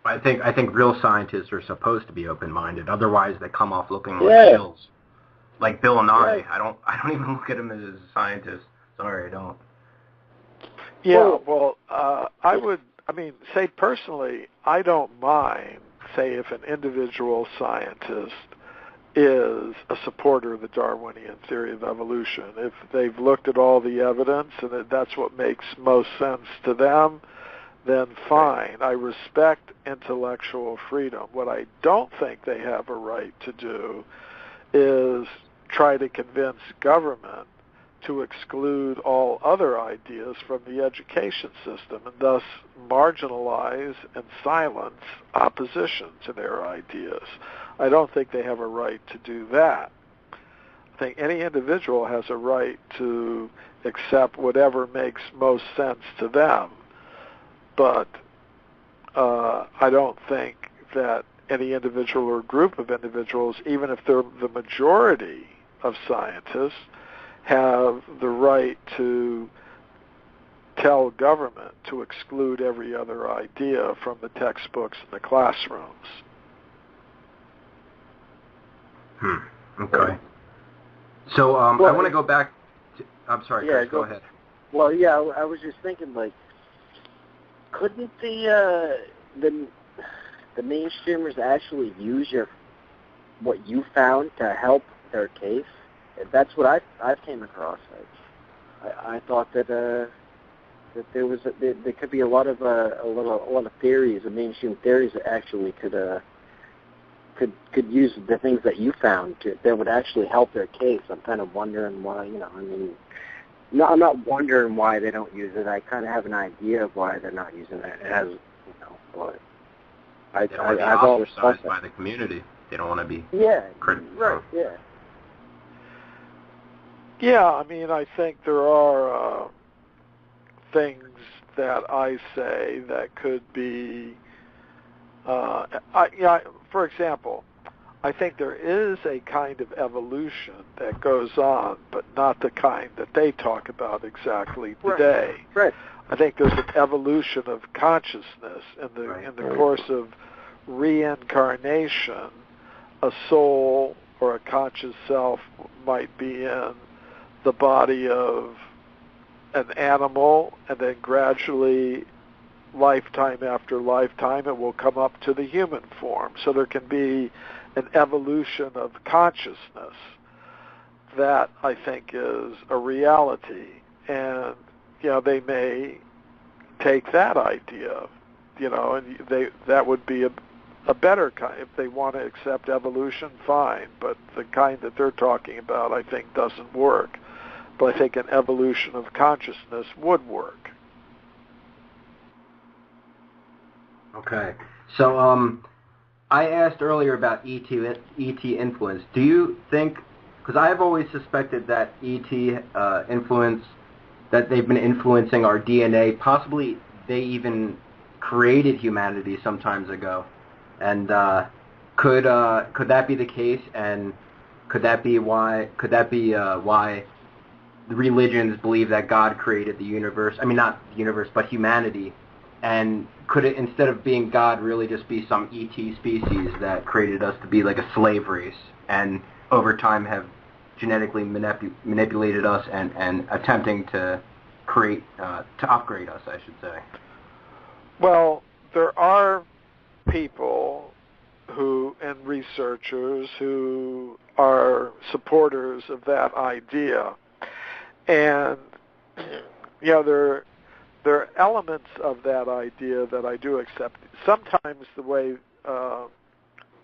I think real scientists are supposed to be open-minded. Otherwise, they come off looking like shills, like Bill Nye. Right. I don't even look at him as a scientist. Sorry, I don't. Yeah, well, say personally, I don't mind, say, if an individual scientist is a supporter of the Darwinian theory of evolution. If they've looked at all the evidence and that's what makes most sense to them, then fine. I respect intellectual freedom. What I don't think they have a right to do is try to convince government to exclude all other ideas from the education system and thus marginalize and silence opposition to their ideas. I don't think they have a right to do that. I think any individual has a right to accept whatever makes most sense to them, but I don't think that any individual or group of individuals, even if they're the majority of scientists, have the right to tell government to exclude every other idea from the textbooks in the classrooms. Okay. So I want to go back to... I'm sorry, Chris, go ahead. Well, yeah, I was just thinking, like, couldn't the mainstreamers actually use what you found to help their case? That's what I came across. I thought that there was there could be a lot of theories, mainstream theories that actually could use the things that you found that would actually help their case. I'm kind of wondering why. No, I'm not wondering why they don't use it. I kind of have an idea of why they're not using it. But they don't want to be ostracized by the community. They don't want to be critical. Right, yeah. Yeah, I think there are things that I say that could be, for example, I think there is a kind of evolution that goes on, but not the kind that they talk about exactly today. Right. I think there's an evolution of consciousness in the course of reincarnation. A soul or a conscious self might be in the body of an animal, and then gradually, lifetime after lifetime, it will come up to the human form. So there can be an evolution of consciousness that I think is a reality. And, they may take that idea, and that would be a better kind. If they want to accept evolution, fine, but the kind that they're talking about, I think, doesn't work. But I think an evolution of consciousness would work. Okay. So I asked earlier about ET influence. Do you think, because I've always suspected that ET influence, that they've been influencing our DNA, possibly they even created humanity some times ago. And could that be the case? And could that be why the religions believe that God created the universe? I mean, not the universe, but humanity. And could it, instead of being God, really just be some ET species that created us to be like a slave race, and over time have genetically manipulated us and attempting to create, to upgrade us, I should say? Well, there are people and researchers who are supporters of that idea. And, there are elements of that idea that I do accept. Sometimes the way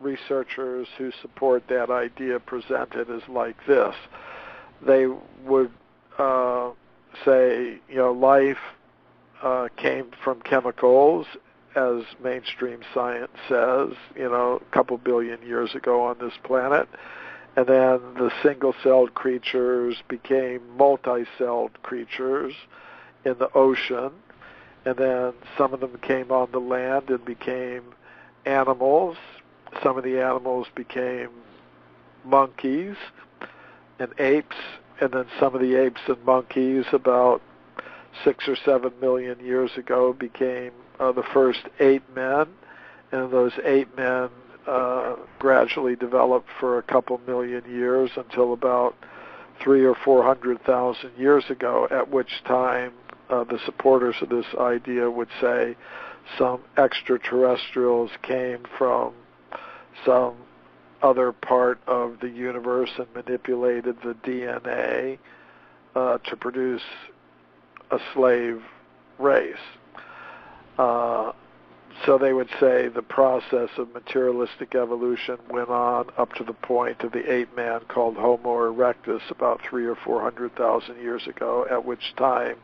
researchers who support that idea present it is like this. They would say, life came from chemicals, as mainstream science says, a couple billion years ago on this planet. And then the single-celled creatures became multi-celled creatures in the ocean. And then some of them came on the land and became animals. Some of the animals became monkeys and apes. And then some of the apes and monkeys about 6 or 7 million years ago became the first ape men. And those ape men gradually developed for a couple million years until about 300,000 or 400,000 years ago, at which time the supporters of this idea would say some extraterrestrials came from some other part of the universe and manipulated the DNA to produce a slave race. So they would say the process of materialistic evolution went on up to the point of the ape man called Homo erectus about 300,000 or 400,000 years ago, at which time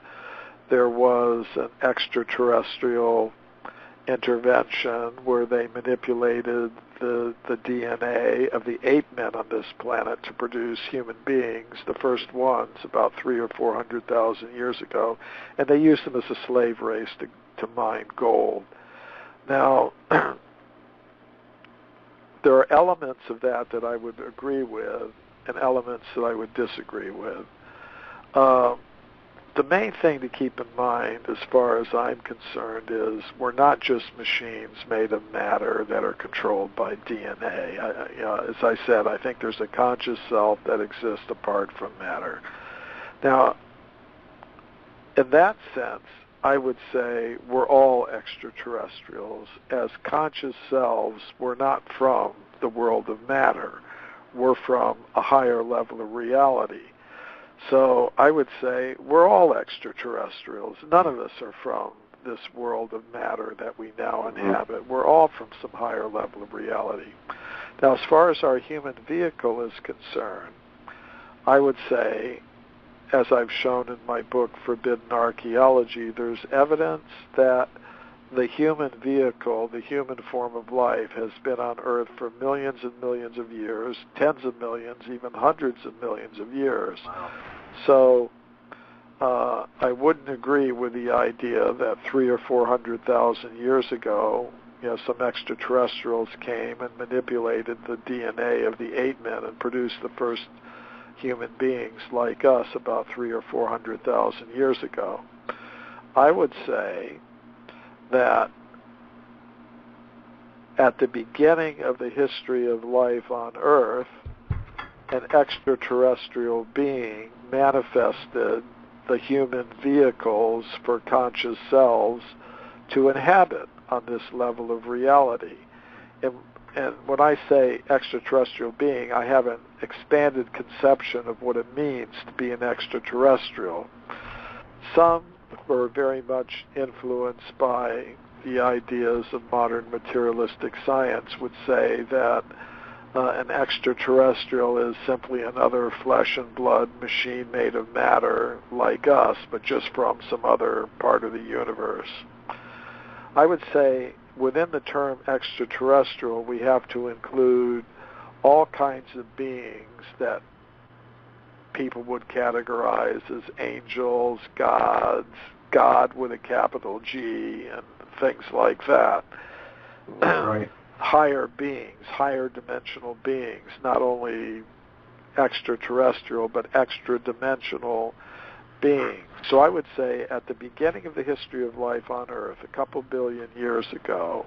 there was an extraterrestrial intervention where they manipulated the DNA of the ape men on this planet to produce human beings, the first ones about 300,000 or 400,000 years ago, and they used them as a slave race to mine gold. Now, there are elements of that I would agree with and elements that I would disagree with. The main thing to keep in mind, as far as I'm concerned, is we're not just machines made of matter that are controlled by DNA. As I said, I think there's a conscious self that exists apart from matter. Now, in that sense, I would say we're all extraterrestrials. As conscious selves, we're not from the world of matter. We're from a higher level of reality. So I would say we're all extraterrestrials. None of us are from this world of matter that we now inhabit. We're all from some higher level of reality. Now, as far as our human vehicle is concerned, I would say, as I've shown in my book, Forbidden Archeology, there's evidence that the human vehicle, the human form of life, has been on Earth for millions and millions of years, tens of millions, even hundreds of millions of years. Wow. So I wouldn't agree with the idea that 300,000 or 400,000 years ago, some extraterrestrials came and manipulated the DNA of the ape men and produced the first human beings like us about 300,000 or 400,000 years ago. I would say that at the beginning of the history of life on Earth, an extraterrestrial being manifested the human vehicles for conscious selves to inhabit on this level of reality. And when I say extraterrestrial being, I have an expanded conception of what it means to be an extraterrestrial. Some were very much influenced by the ideas of modern materialistic science, would say that an extraterrestrial is simply another flesh and blood machine made of matter like us, but just from some other part of the universe. I would say within the term extraterrestrial, we have to include all kinds of beings that people would categorize as angels, gods, God with a capital G, and things like that. Right. Higher beings, higher dimensional beings, not only extraterrestrial, but extra-dimensional beings. So I would say at the beginning of the history of life on Earth, a couple billion years ago,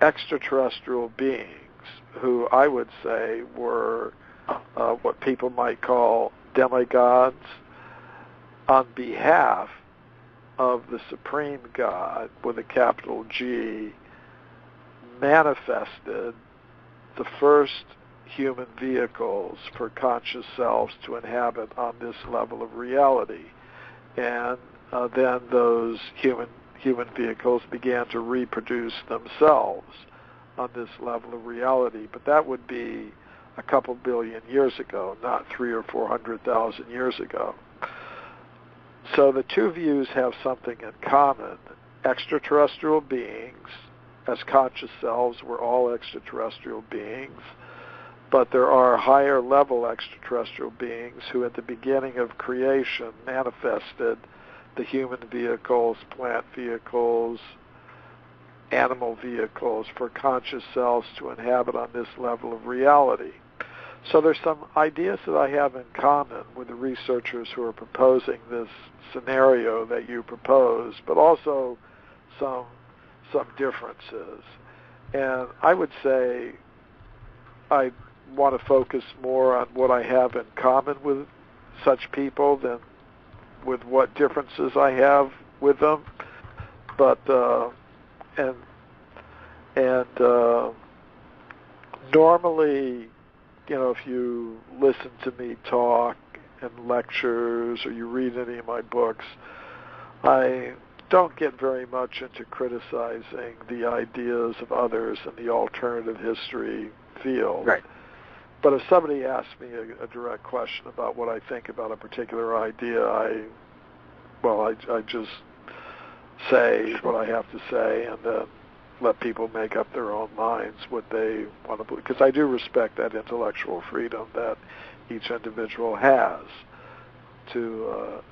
extraterrestrial beings, who I would say were what people might call demigods, on behalf of the Supreme God with a capital G, manifested the first human vehicles for conscious selves to inhabit on this level of reality. And then those human vehicles began to reproduce themselves on this level of reality. But that would be a couple billion years ago, not 300,000 or 400,000 years ago. So the two views have something in common. Extraterrestrial beings, as conscious selves, we're all extraterrestrial beings, but there are higher level extraterrestrial beings who at the beginning of creation manifested the human vehicles, plant vehicles, animal vehicles for conscious selves to inhabit on this level of reality. So there's some ideas that I have in common with the researchers who are proposing this scenario that you propose, but also some differences. And I would say I want to focus more on what I have in common with such people than with what differences I have with them. But normally, if you listen to me talk in lectures or you read any of my books, I don't get very much into criticizing the ideas of others in the alternative history field. Right. But if somebody asks me a direct question about what I think about a particular idea, I just say what I have to say, and then let people make up their own minds what they want to believe. Because I do respect that intellectual freedom that each individual has to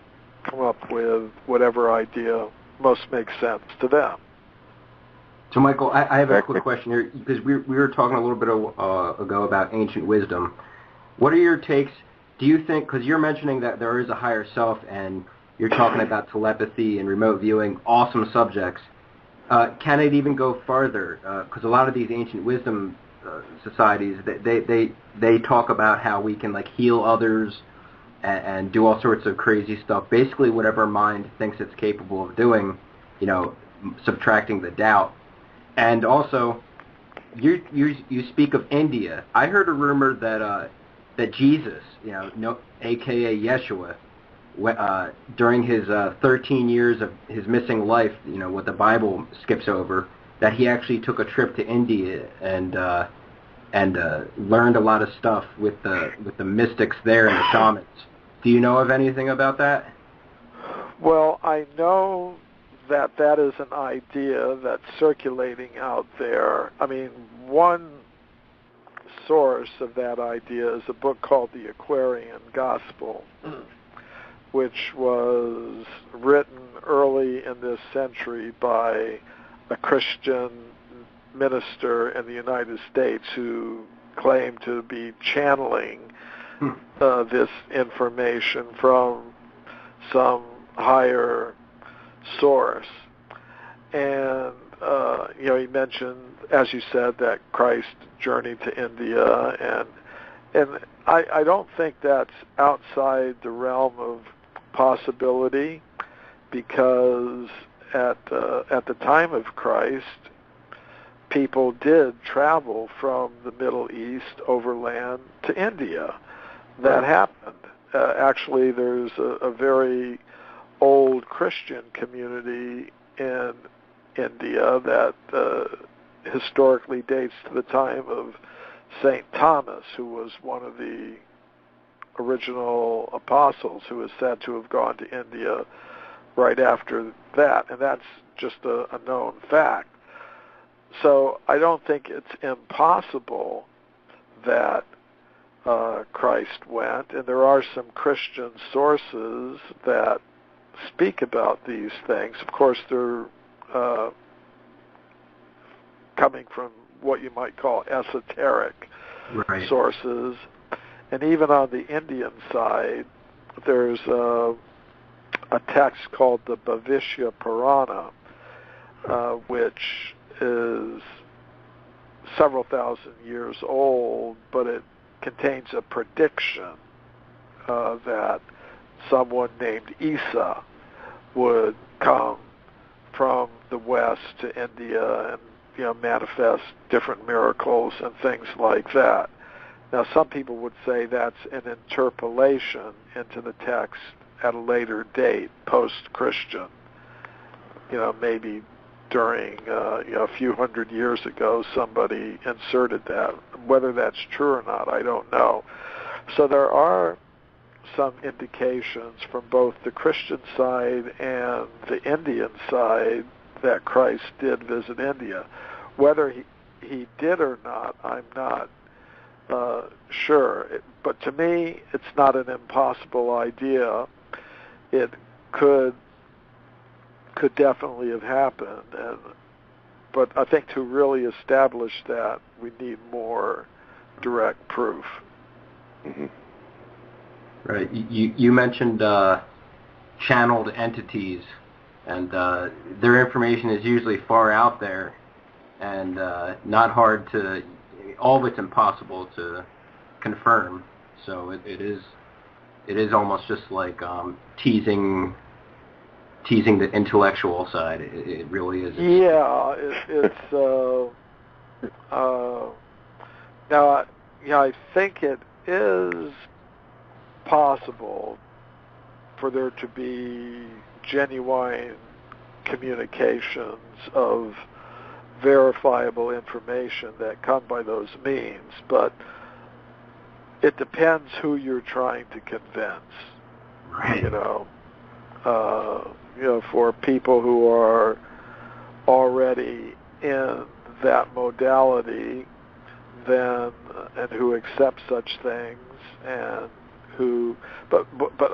come up with whatever idea most makes sense to them. So, Michael, I have a quick question here, because we were talking a little bit ago about ancient wisdom. What are your takes? Do you think, because you're mentioning that there is a higher self, and you're talking about telepathy and remote viewing, awesome subjects, can it even go farther? Because a lot of these ancient wisdom societies, they talk about how we can, like, heal others and do all sorts of crazy stuff. Basically, whatever mind thinks it's capable of doing, subtracting the doubt. And also, you speak of India. I heard a rumor that Jesus, a.k.a. Yeshua, during his 13 years of his missing life, what the Bible skips over, that he actually took a trip to India and learned a lot of stuff with the mystics there and the shamans. Do you know of anything about that? Well, I know that is an idea that's circulating out there. I mean, one source of that idea is a book called The Aquarian Gospel, which was written early in this century by a Christian minister in the United States who claimed to be channeling this information from some higher source. And he mentioned, as you said, that Christ journeyed to India, and I don't think that's outside the realm of possibility, because at the time of Christ, people did travel from the Middle East overland to India. That happened. Actually, there's a very old Christian community in India that historically dates to the time of St. Thomas, who was one of the original apostles, who is said to have gone to India right after that, and that's just a known fact. So I don't think it's impossible that Christ went, and there are some Christian sources that speak about these things. Of course, they're coming from what you might call esoteric sources. And even on the Indian side, there's a text called the Bhavishya Purana, which is several thousand years old, but it contains a prediction that someone named Isa would come from the West to India and manifest different miracles and things like that. Now, some people would say that's an interpolation into the text at a later date, post-Christian. Maybe during a few hundred years ago, somebody inserted that. Whether that's true or not, I don't know. So there are some indications from both the Christian side and the Indian side that Christ did visit India. Whether he did or not, I'm not sure. But to me, it's not an impossible idea. It could definitely have happened. But I think to really establish that, we need more direct proof. Mm-hmm. Right. You mentioned channeled entities, and their information is usually far out there and not hard to, all of it's impossible to confirm. So it is almost just like teasing the intellectual side. It really is. Yeah, it's now, I think it is possible for there to be genuine communications of verifiable information that come by those means, but it depends who you're trying to convince. Right. for people who are already in that modality, then and who accept such things, and who, but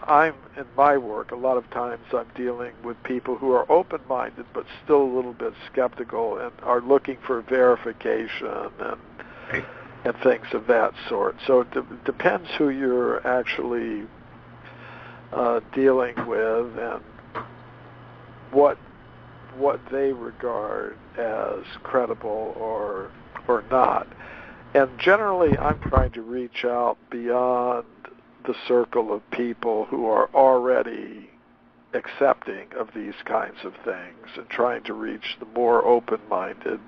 I'm in my work. A lot of times I'm dealing with people who are open-minded but still a little bit skeptical and are looking for verification and things of that sort. So it depends who you're actually dealing with and what they regard as credible or not. And generally, I'm trying to reach out beyond the circle of people who are already accepting of these kinds of things and trying to reach the more open-minded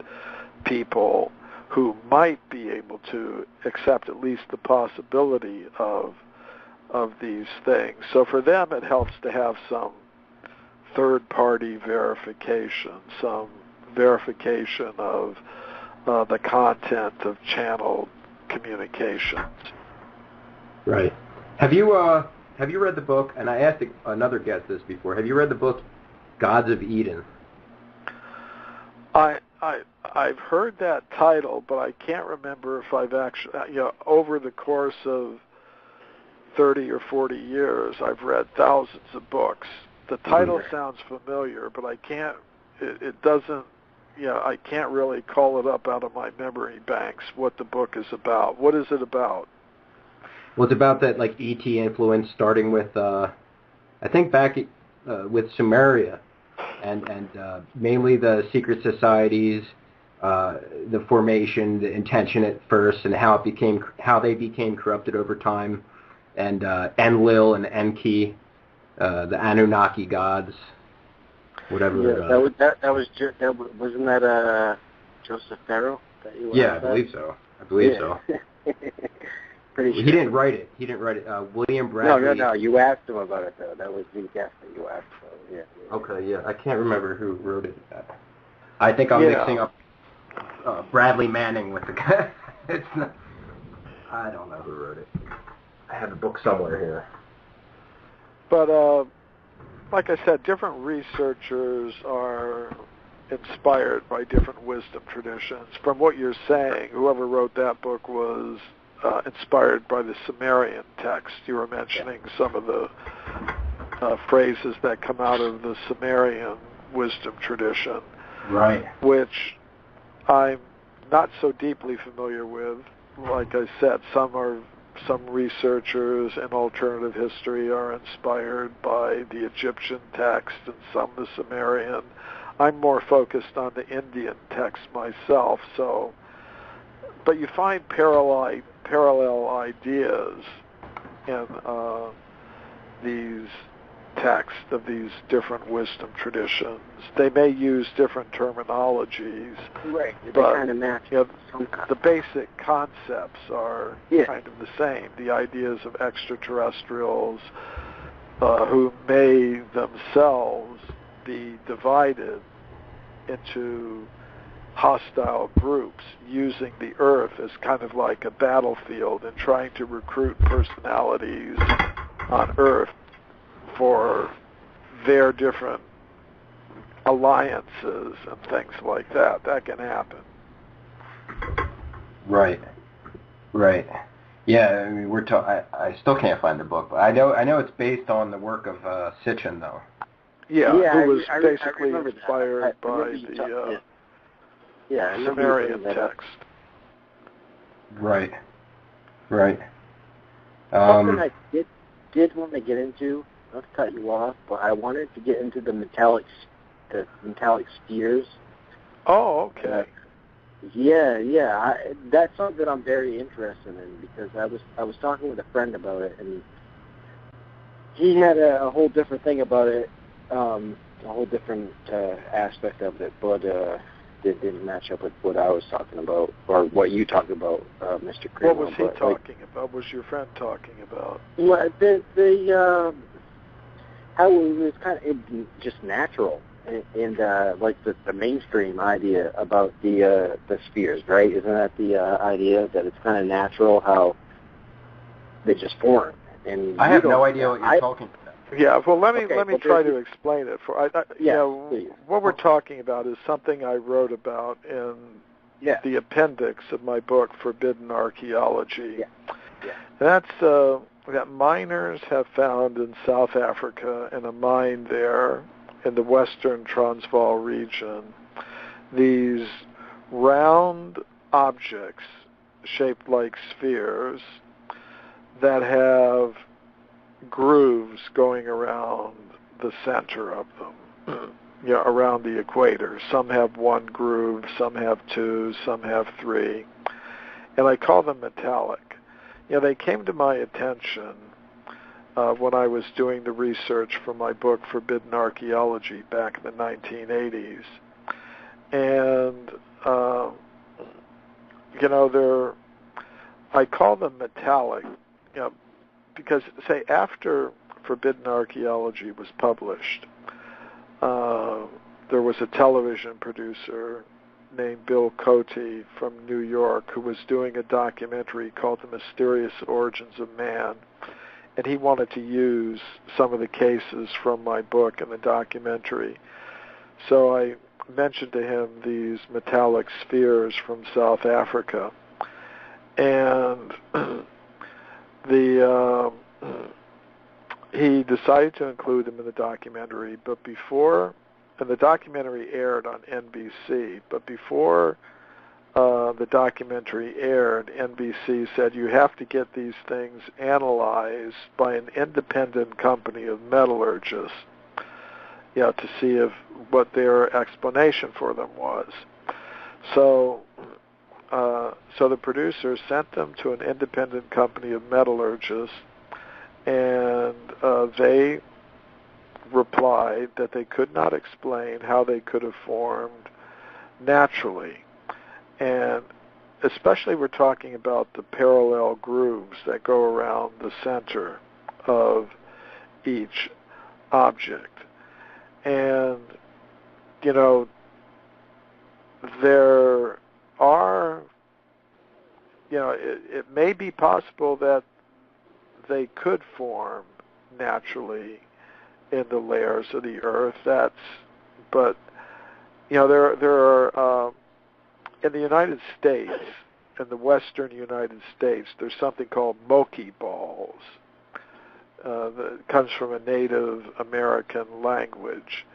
people who might be able to accept at least the possibility of these things. So for them, it helps to have some third-party verification, some verification of the content of channeled communications. Right. Have you read the book? And I asked another guest this before. Have you read the book Gods of Eden? I've heard that title, but I can't remember if I've actually, over the course of 30 or 40 years, I've read thousands of books. The title sounds familiar, but I can't. It doesn't. I can't really call it up out of my memory banks what the book is about. What is it about? Well, it's about that ET influence, starting with I think back with Sumeria, and mainly the secret societies, the formation, the intention at first, and how they became corrupted over time, and Enlil and Enki, the Anunnaki gods. Whatever. Yeah, wasn't that Joseph Farrell? I believe so. So. Pretty sure. He didn't write it. William Bradley. No. You asked him about it though. That was the guest that you asked. So, yeah. Okay. Yeah. I can't remember who wrote it. I think I'm mixing up Bradley Manning with the guy. It's not. I don't know who wrote it. I have the book somewhere here. But like I said, different researchers are inspired by different wisdom traditions. From what you're saying, whoever wrote that book was inspired by the Sumerian text. You were mentioning some of the phrases that come out of the Sumerian wisdom tradition, right? Which I'm not so deeply familiar with. Like I said, some researchers in alternative history are inspired by the Egyptian text and some the Sumerian. I'm more focused on the Indian text myself. So, but you find parallel ideas in these texts of these different wisdom traditions. They may use different terminologies, right? They but kind of match. The basic concepts are kind of the same. The ideas of extraterrestrials who may themselves be divided into hostile groups, using the Earth as kind of like a battlefield and trying to recruit personalities on Earth for their different alliances and things like that. That can happen. Right. Yeah, I mean, I still can't find the book, but I know it's based on the work of Sitchin, though. Yeah, who was basically inspired by the Sumerian text. Right. Something I did want to get into, not to cut you off, but I wanted to get into the metallic spheres. Oh, okay. That's something I'm very interested in, because I was talking with a friend about it, and he had a whole different thing about it, a whole different aspect of it, but it didn't match up with what I was talking about, or what you talked about, Mr. Cremo. What was he talking about? What was your friend talking about? Well, how it was kind of just natural, and like the mainstream idea about the spheres, right? Isn't that the idea that it's kind of natural how they just form? And I have no idea what you're talking about. Yeah, well, let me well, try to explain it. Please. What we're talking about is something I wrote about in the appendix of my book, Forbidden Archeology. Yeah. Yeah. That's that miners have found in South Africa, in a mine there in the western Transvaal region, these round objects shaped like spheres that have grooves going around the center of them, around the equator. Some have one groove, some have two, some have three, and I call them metallic. They came to my attention when I was doing the research for my book, Forbidden Archeology, back in the 1980s. And, I call them metallic, because, say, after Forbidden Archeology was published, there was a television producer named Bill Cote from New York who was doing a documentary called The Mysterious Origins of Man, and he wanted to use some of the cases from my book in the documentary. So I mentioned to him these metallic spheres from South Africa, and he decided to include them in the documentary, and the documentary aired on NBC, but before the documentary aired, NBC said you have to get these things analyzed by an independent company of metallurgists, to see what their explanation for them was. So the producer sent them to an independent company of metallurgists, and they replied that they could not explain how they could have formed naturally. And especially we're talking about the parallel grooves that go around the center of each object. And, there are, it may be possible that they could form naturally in the layers of the earth. But there are in the United States, in the western United States, there's something called moki balls. That comes from a Native American language,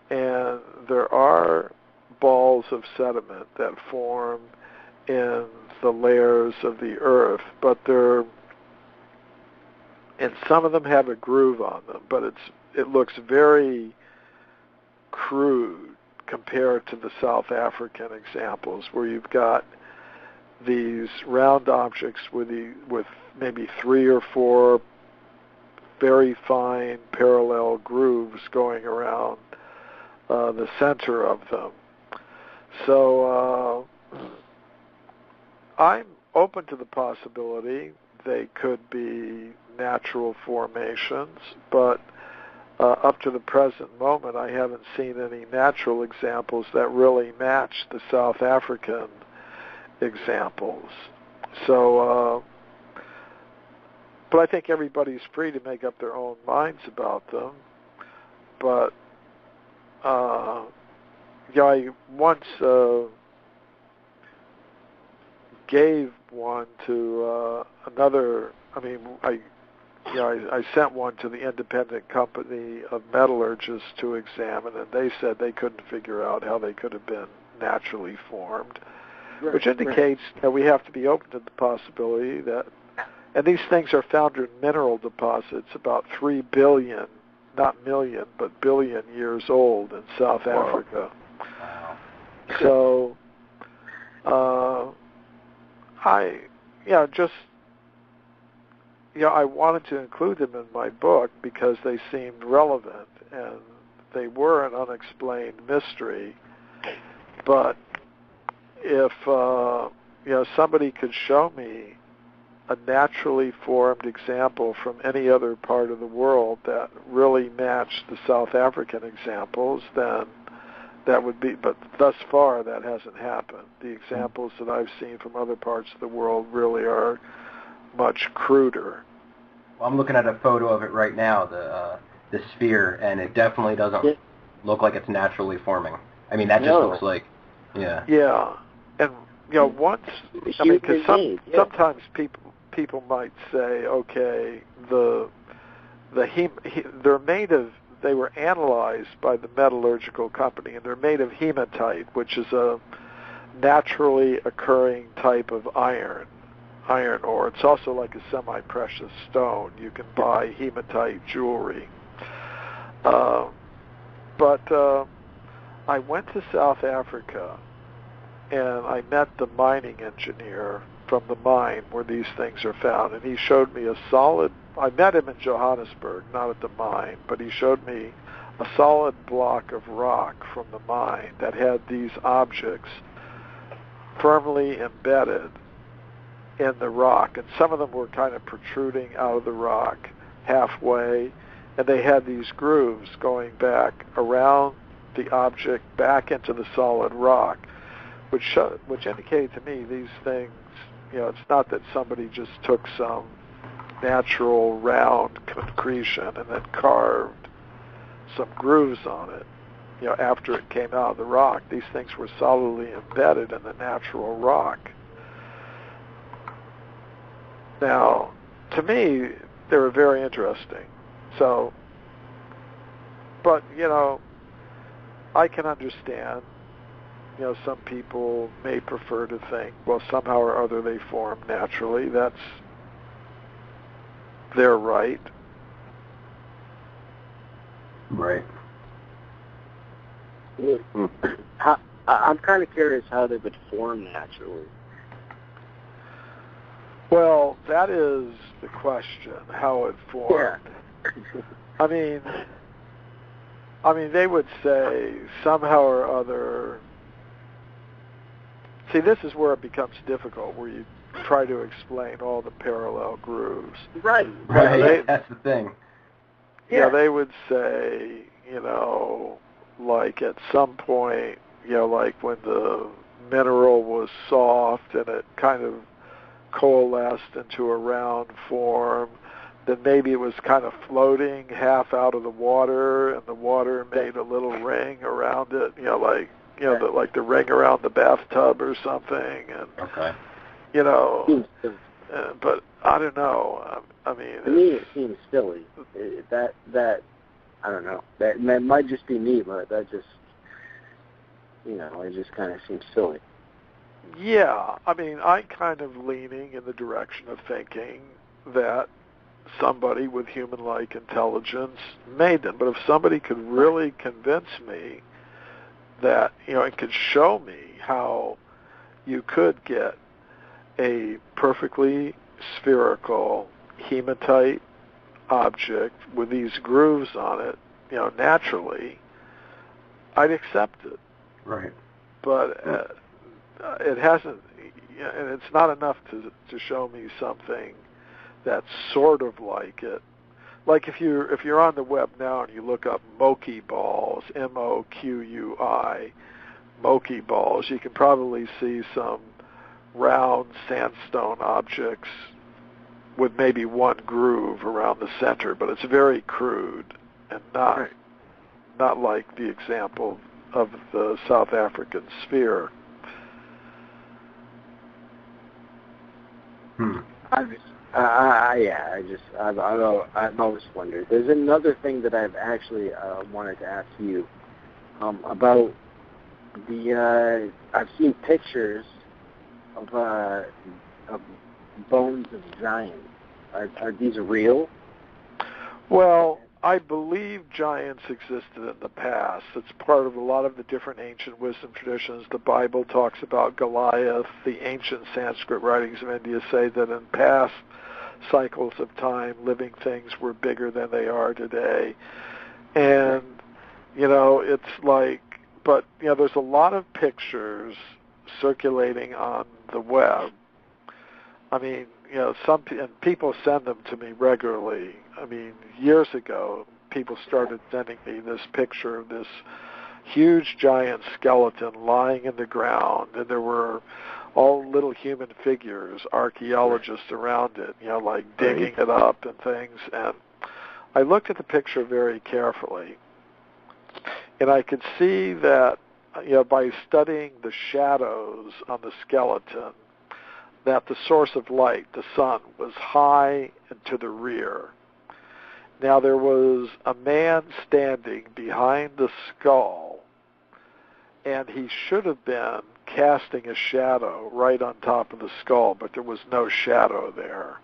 and there are balls of sediment that form in the layers of the earth, but and some of them have a groove on them, but it looks very crude compared to the South African examples, where you've got these round objects with maybe 3 or 4 very fine parallel grooves going around the center of them. So I'm open to the possibility they could be natural formations, but up to the present moment, I haven't seen any natural examples that really match the South African examples. So, but I think everybody's free to make up their own minds about them. But, I once gave one to another. I sent one to the independent company of metallurgists to examine, and they said they couldn't figure out how they could have been naturally formed, which indicates that we have to be open to the possibility that, and these things are found in mineral deposits about 3 billion, not million, but billion years old in South Africa. Wow. So, I wanted to include them in my book because they seemed relevant and they were an unexplained mystery. But if somebody could show me a naturally formed example from any other part of the world that really matched the South African examples, then that would be, but thus far that hasn't happened. The examples that I've seen from other parts of the world really are much cruder. Well, I'm looking at a photo of it right now. the sphere, and it definitely doesn't look like it's naturally forming. I mean, that just No. looks like, yeah. Yeah, and once I mean, because sometimes people might say, okay, they were analyzed by the metallurgical company, and they're made of hematite, which is a naturally occurring type of iron ore. It's also like a semi-precious stone. You can buy hematite jewelry. But I went to South Africa, and I met the mining engineer from the mine where these things are found, and he showed me I met him in Johannesburg, not at the mine, but he showed me a solid block of rock from the mine that had these objects firmly embedded in the rock, and some of them were kind of protruding out of the rock halfway, and they had these grooves going back around the object back into the solid rock, which indicated to me these things, it's not that somebody just took some natural round concretion and then carved some grooves on it, after it came out of the rock. These things were solidly embedded in the natural rock. Now, to me, they were very interesting. So, but, I can understand, some people may prefer to think, well, somehow or other they form naturally. That's their right. Right. I'm kind of curious how they would form naturally. Well, that is the question, how it formed. Yeah. I mean, they would say somehow or other. See, this is where it becomes difficult, where you try to explain all the parallel grooves. Right. That's the thing. Yeah, they would say, like at some point, like when the mineral was soft and it kind of coalesced into a round form, then maybe it was kind of floating half out of the water, and the water made a little ring around it, like the ring around the bathtub or something, and okay. But I don't know. I mean, to me it seems silly. That I don't know. That might just be me, but that just it just kind of seems silly. Yeah, I mean, I'm kind of leaning in the direction of thinking that somebody with human-like intelligence made them. But if somebody could really convince me that, it could show me how you could get a perfectly spherical hematite object with these grooves on it, naturally, I'd accept it. Right. But it hasn't, and it's not enough to show me something that's sort of like it. Like if you're on the web now and you look up Moki balls, MOQUI, Moki balls, you can probably see some round sandstone objects with maybe one groove around the center, but it's very crude and not like the example of the South African sphere. I've always wondered. There's another thing that I've actually wanted to ask you about the. I've seen pictures of bones of giants. Are these real? Well, I believe giants existed in the past. It's part of a lot of the different ancient wisdom traditions. The Bible talks about Goliath. The ancient Sanskrit writings of India say that in past cycles of time, living things were bigger than they are today. And, it's like, but, there's a lot of pictures circulating on the web. I mean, and people send them to me regularly. I mean, years ago, people started sending me this picture of this huge giant skeleton lying in the ground, and there were all little human figures, archeologists around it, like digging it up and things. And I looked at the picture very carefully, and I could see that, by studying the shadows on the skeleton, that the source of light, the sun, was high and to the rear. Now there was a man standing behind the skull, and he should have been casting a shadow right on top of the skull, but there was no shadow there.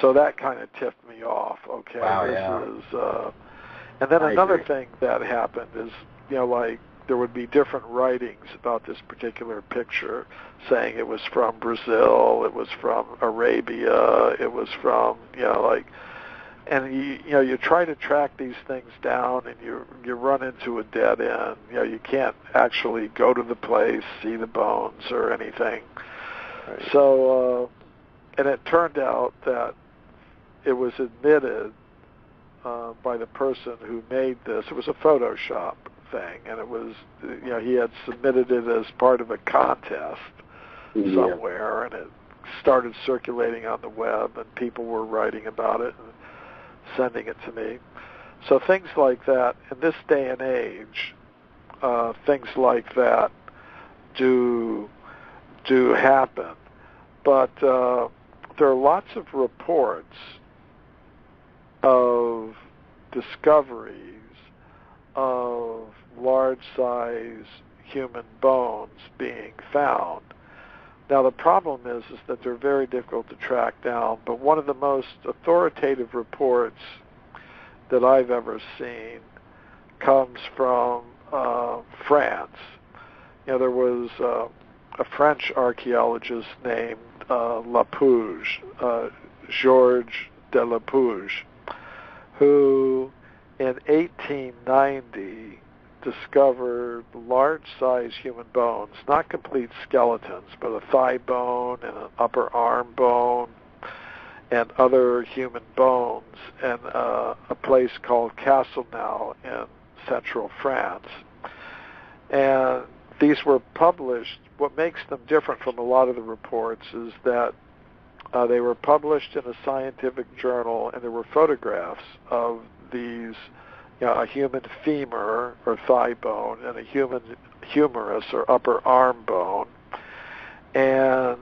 So that kind of tipped me off. Okay, and then another thing that happened is, like there would be different writings about this particular picture, saying it was from Brazil, it was from Arabia, it was from, and you try to track these things down, and you run into a dead end. You can't actually go to the place, see the bones or anything. Right. So, and it turned out that it was admitted by the person who made this. It was a Photoshop thing, and it was, he had submitted it as part of a contest somewhere, and it started circulating on the web, and people were writing about it and sending it to me. So things like that, in this day and age, things like that do happen. But there are lots of reports of discoveries of large-size human bones being found. Now, the problem is that they're very difficult to track down, but one of the most authoritative reports that I've ever seen comes from France. There was a French archaeologist named Lapouge, Georges de Lapouge, who in 1890 discovered large-sized human bones, not complete skeletons, but a thigh bone and an upper arm bone and other human bones in a place called Castelnau in central France. And these were published. What makes them different from a lot of the reports is that they were published in a scientific journal, and there were photographs of these, a human femur or thigh bone and a human humerus or upper arm bone. And,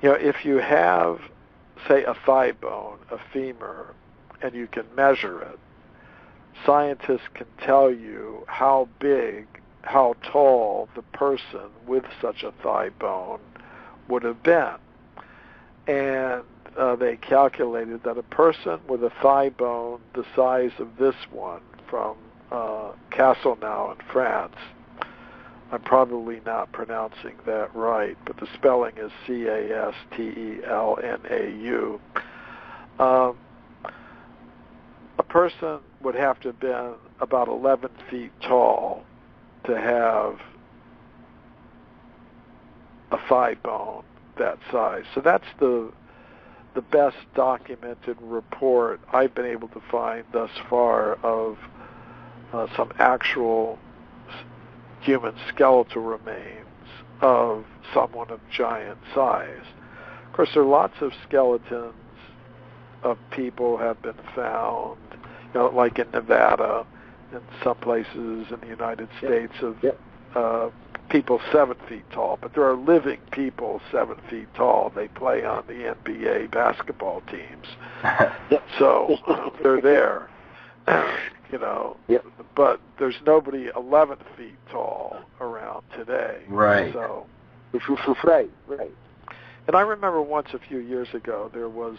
if you have, say, a thigh bone, a femur, and you can measure it, scientists can tell you how big, how tall the person with such a thigh bone would have been. And they calculated that a person with a thigh bone the size of this one from Castelnau in France, I'm probably not pronouncing that right, but the spelling is Castelnau. A person would have to have been about 11 feet tall to have a thigh bone that size. So that's the best documented report I've been able to find thus far of some actual human skeletal remains of someone of giant size. Of course, there are lots of skeletons of people have been found, like in Nevada and some places in the United States of people 7 feet tall, but there are living people 7 feet tall. They play on the NBA basketball teams. So they're there, but there's nobody 11 feet tall around today. Right. So, right. And I remember once a few years ago, there was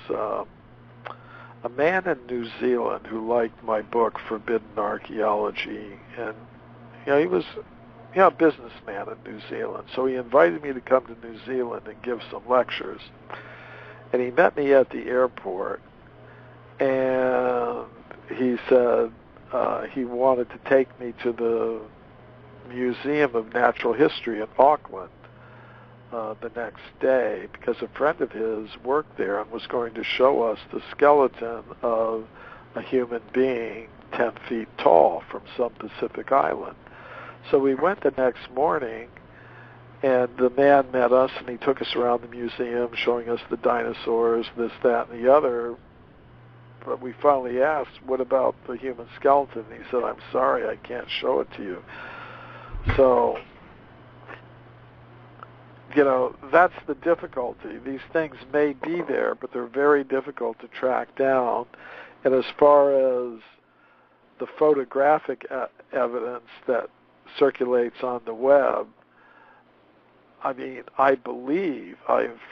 a man in New Zealand who liked my book, Forbidden Archeology, and he was a businessman in New Zealand. So he invited me to come to New Zealand and give some lectures. And he met me at the airport, and he said he wanted to take me to the Museum of Natural History in Auckland the next day, because a friend of his worked there and was going to show us the skeleton of a human being 10 feet tall from some Pacific island. So we went the next morning, and the man met us, and he took us around the museum, showing us the dinosaurs, this, that, and the other, But we finally asked, what about the human skeleton? And he said, I'm sorry, I can't show it to you. So, that's the difficulty. These things may be there, but they're very difficult to track down. And as far as the photographic evidence that circulates on the web, I mean, I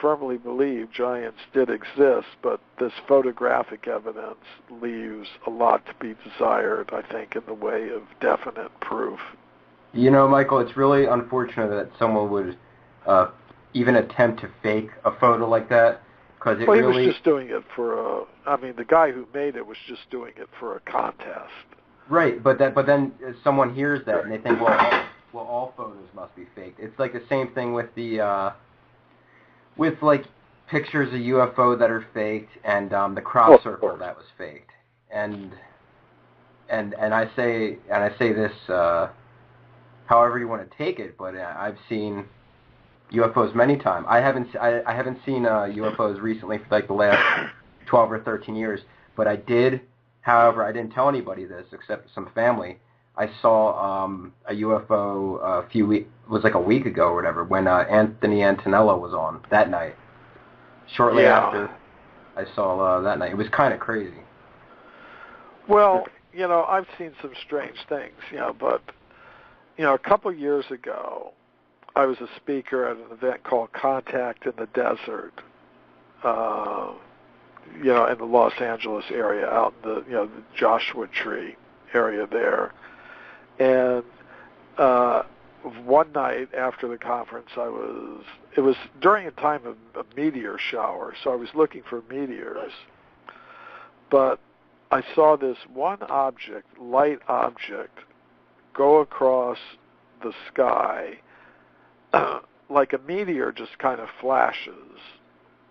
firmly believe giants did exist, but this photographic evidence leaves a lot to be desired, I think, in the way of definite proof. Michael, it's really unfortunate that someone would even attempt to fake a photo like that, because he was just doing it for the guy who made it was just doing it for a contest. Right, but then someone hears that and they think, well, all photos must be faked. It's like the same thing with the with pictures of UFO that are faked and the crop circle that was faked. And I say this however you want to take it, but I've seen UFOs many times. I haven't seen UFOs recently for the last 12 or 13 years, but I did. However, I didn't tell anybody this except some family. I saw a UFO a week ago or whatever, when Anthony Antonello was on that night. Shortly after, I saw that night. It was kind of crazy. Well, I've seen some strange things, but, a couple years ago, I was a speaker at an event called Contact in the Desert, in the Los Angeles area, out in the Joshua Tree area there. And one night after the conference, it was during a time of a meteor shower, so I was looking for meteors. But I saw this one light object, go across the sky, like a meteor just kind of flashes,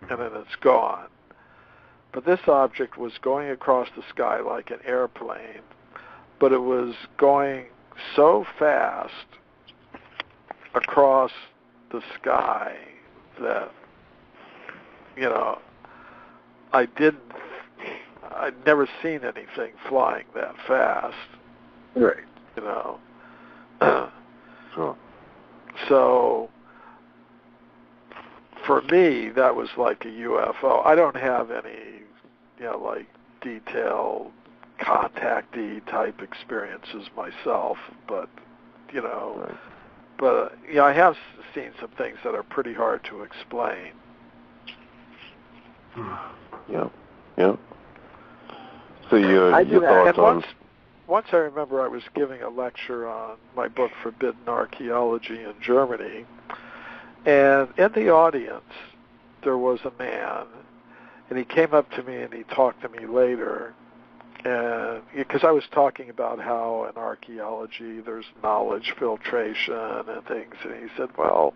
and then it's gone. But this object was going across the sky like an airplane, but it was going so fast across the sky that, I'd never seen anything flying that fast. Right. Sure. So, for me, that was like a UFO. I don't have any, detailed contactee type experiences myself, but, Right. But, I have seen some things that are pretty hard to explain. Yeah. So your thoughts on... Once I remember I was giving a lecture on my book, Forbidden Archeology, in Germany, and in the audience there was a man, and he came up to me and he talked to me later, and because I was talking about how in archaeology there's knowledge filtration and things, and he said, well,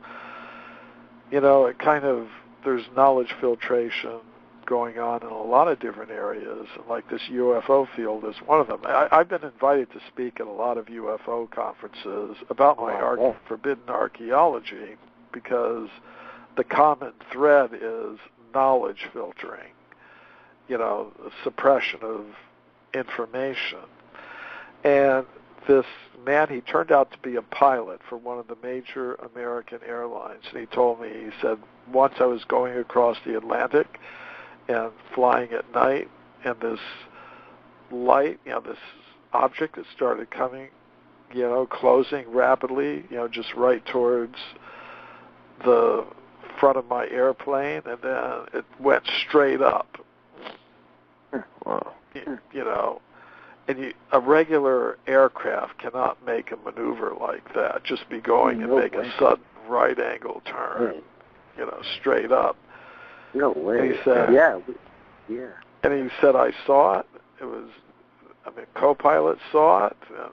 there's knowledge filtration going on in a lot of different areas, and like this UFO field is one of them. I've been invited to speak at a lot of UFO conferences about my forbidden archaeology, because the common thread is knowledge filtering, suppression of information. And this man, he turned out to be a pilot for one of the major American airlines, and he told me, he said, once I was going across the Atlantic and flying at night, and this light, this object that started coming, closing rapidly, just right towards the front of my airplane, and then it went straight up. Wow. And a regular aircraft cannot make a maneuver like that, just be going and make a sudden right angle turn, straight up. No way. And he said, yeah. And he said, I saw it. Co-pilot saw it, and,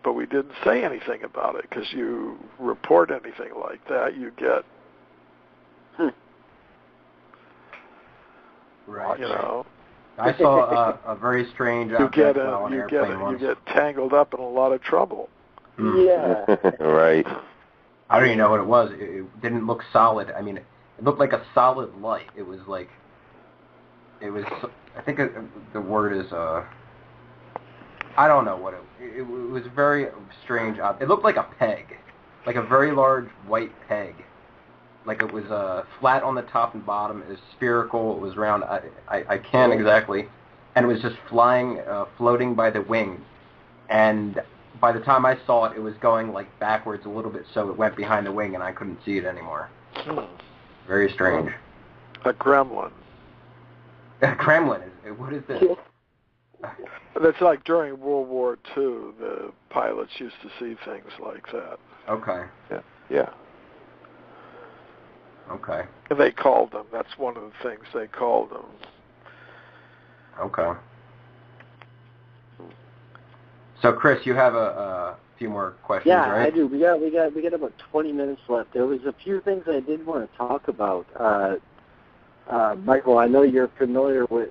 but we didn't say anything about it, because you report anything like that, you get, right. I saw a very strange object on an airplane once. You get tangled up in a lot of trouble. Yeah. Right. I don't even know what it was. It didn't look solid. It looked like a solid light. It was like, it was, I think the word is, I don't know what it was very strange. It looked like a peg, like a very large white peg. Like it was flat on the top and bottom. It was spherical. It was round. I can't exactly. And it was just flying, floating by the wings. And by the time I saw it, it was going like backwards a little bit, so it went behind the wing, and I couldn't see it anymore. Very strange. A gremlin. A gremlin? What is this? That's like during World War II, the pilots used to see things like that. Okay. Yeah. Okay. And they called them. That's one of the things they called them. Okay. So, Chris, you have a few more questions, right? Yeah, I do. We got about 20 minutes left. There was a few things I did want to talk about. Michael, I know you're familiar with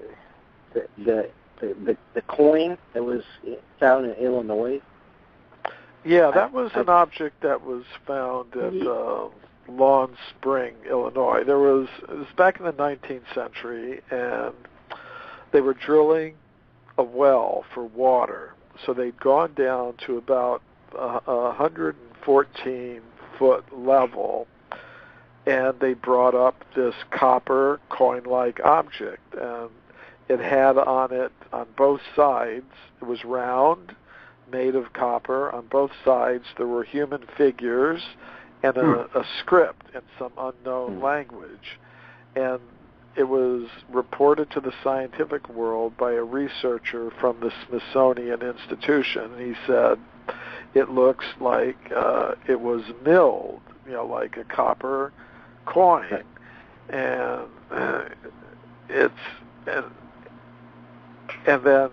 the coin that was found in Illinois. Yeah, that was an object that was found at Lawn Spring, Illinois. It was back in the 19th century, and they were drilling a well for water. So they'd gone down to about 114-foot level, and they brought up this copper coin-like object. And it had on it, on both sides, it was round, made of copper. On both sides there were human figures and a script in some unknown language. And it was reported to the scientific world by a researcher from the Smithsonian Institution. He said it looks like it was milled, like a copper coin. And and then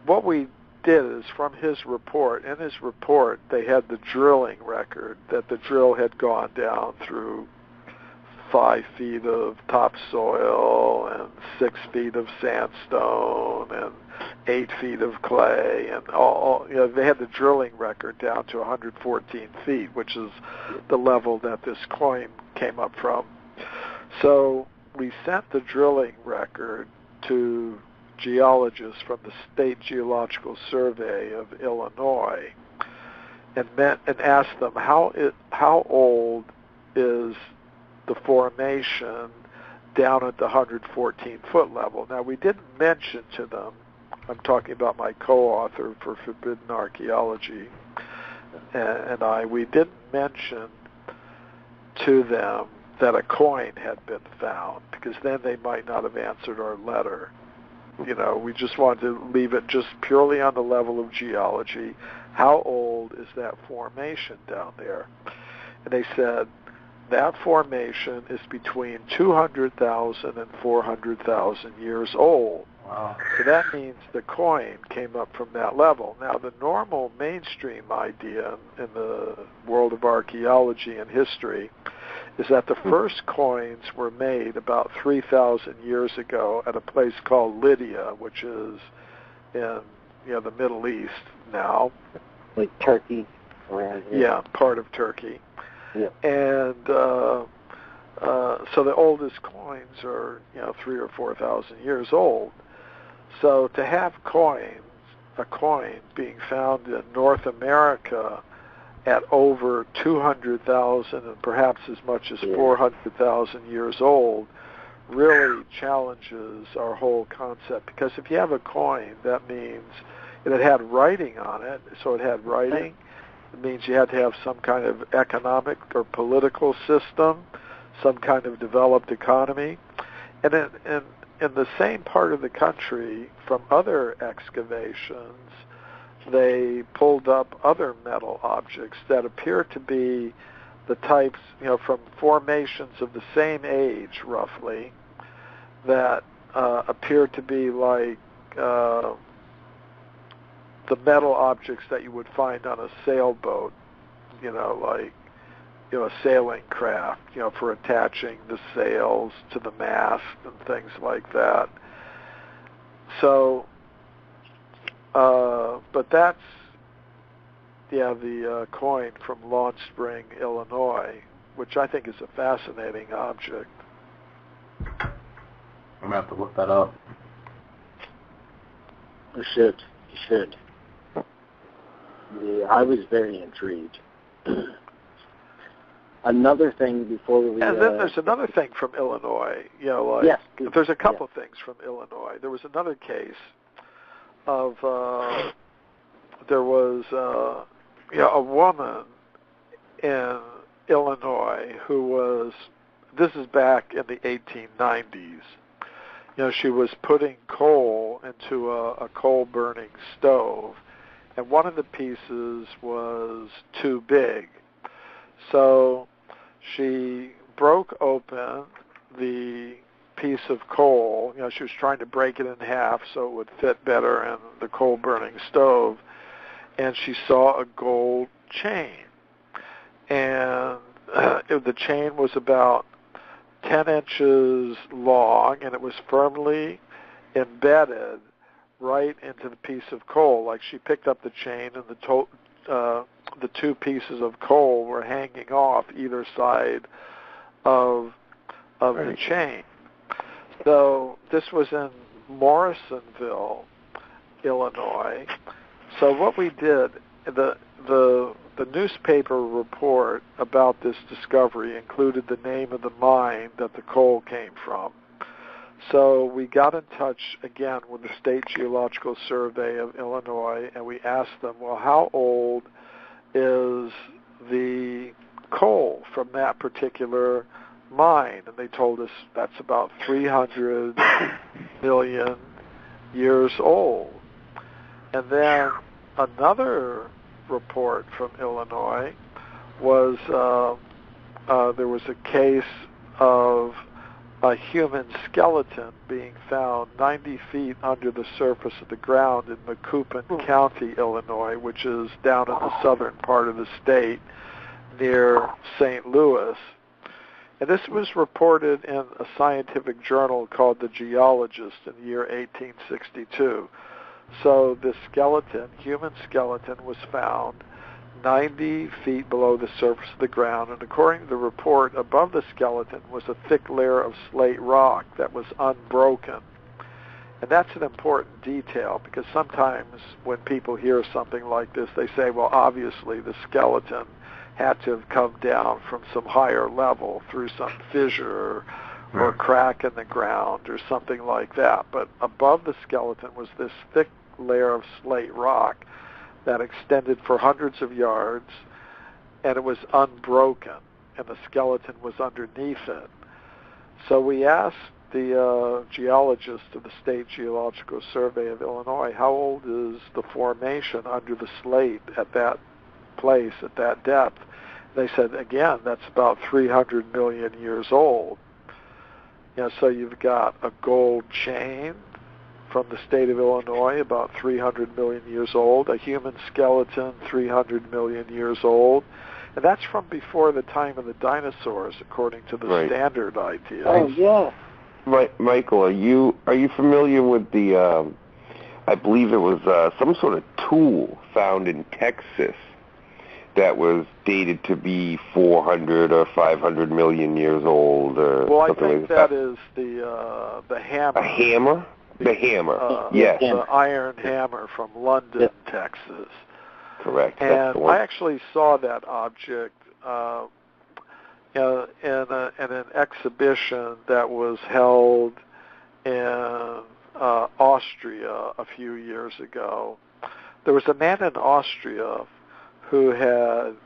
what we did is, from his report, in his report they had the drilling record, that the drill had gone down through 5 feet of topsoil and 6 feet of sandstone and 8 feet of clay, and all they had the drilling record down to 114 feet, which is the level that this coin came up from. So we sent the drilling record to geologists from the State Geological Survey of Illinois and asked them how old is the formation down at the 114-foot level. Now, we didn't mention to them, I'm talking about my co-author for Forbidden Archeology, we didn't mention to them that a coin had been found, because then they might not have answered our letter. We just wanted to leave it just purely on the level of geology. How old is that formation down there? And they said, that formation is between 200,000 and 400,000 years old. Wow. So that means the coin came up from that level. Now, the normal mainstream idea in the world of archaeology and history is that the first coins were made about 3,000 years ago at a place called Lydia, which is in the Middle East now. Like Turkey around here. Yeah, part of Turkey. Yeah. And so the oldest coins are 3,000 or 4,000 years old. So to have a coin being found in North America at over 200,000 and perhaps as much as 400,000 years old really challenges our whole concept. Because if you have a coin, that means it had writing on it. So it had writing. It means you had to have some kind of economic or political system, some kind of developed economy. And in the same part of the country, from other excavations, they pulled up other metal objects that appear to be the types, from formations of the same age, roughly, that appear to be like the metal objects that you would find on a sailboat, like a sailing craft, for attaching the sails to the mast and things like that. So, but that's, the coin from Lawn Spring, Illinois, which I think is a fascinating object. I'm going to have to look that up. You should. Yeah, I was very intrigued. Another thing before we... And then there's another thing from Illinois. Yes, there's a couple of things from Illinois. There was another case of... there was a woman in Illinois who was... This is back in the 1890s. She was putting coal into a coal-burning stove, and one of the pieces was too big. So she broke open the piece of coal. She was trying to break it in half so it would fit better in the coal-burning stove, and she saw a gold chain. And the chain was about 10 inches long, and it was firmly embedded right into the piece of coal. Like she picked up the chain, and the two pieces of coal were hanging off either side of the chain. So this was in Morrisonville, Illinois. So what we did, the newspaper report about this discovery included the name of the mine that the coal came from. So we got in touch again with the State Geological Survey of Illinois, and we asked them, well, how old is the coal from that particular mine? And they told us that's about 300 million years old. And then another report from Illinois was there was a case of a human skeleton being found 90 feet under the surface of the ground in Macoupin County, Illinois, which is down in the southern part of the state near St. Louis. And this was reported in a scientific journal called The Geologist in the year 1862. So this skeleton, human skeleton, was found 90 feet below the surface of the ground, and according to the report, above the skeleton was a thick layer of slate rock that was unbroken. And that's an important detail, because sometimes when people hear something like this, they say, well, obviously the skeleton had to have come down from some higher level through some fissure or crack in the ground or something like that. But above the skeleton was this thick layer of slate rock that extended for hundreds of yards, and it was unbroken, and the skeleton was underneath it. So we asked the geologist of the State Geological Survey of Illinois, how old is the formation under the slate at that place, at that depth? They said, again, that's about 300 million years old. So you've got a gold chain from the state of Illinois, about 300 million years old, a human skeleton, 300 million years old, and that's from before the time of the dinosaurs, according to the standard ideas. Oh, yeah. Michael, are you familiar with the, I believe it was some sort of tool found in Texas that was dated to be 400 or 500 million years old, or something like that? Well, I think that is the hammer. A hammer? The hammer, yes. The iron hammer from London, Texas. Correct. And that's the one. I actually saw that object in an exhibition that was held in Austria a few years ago. There was a man in Austria who had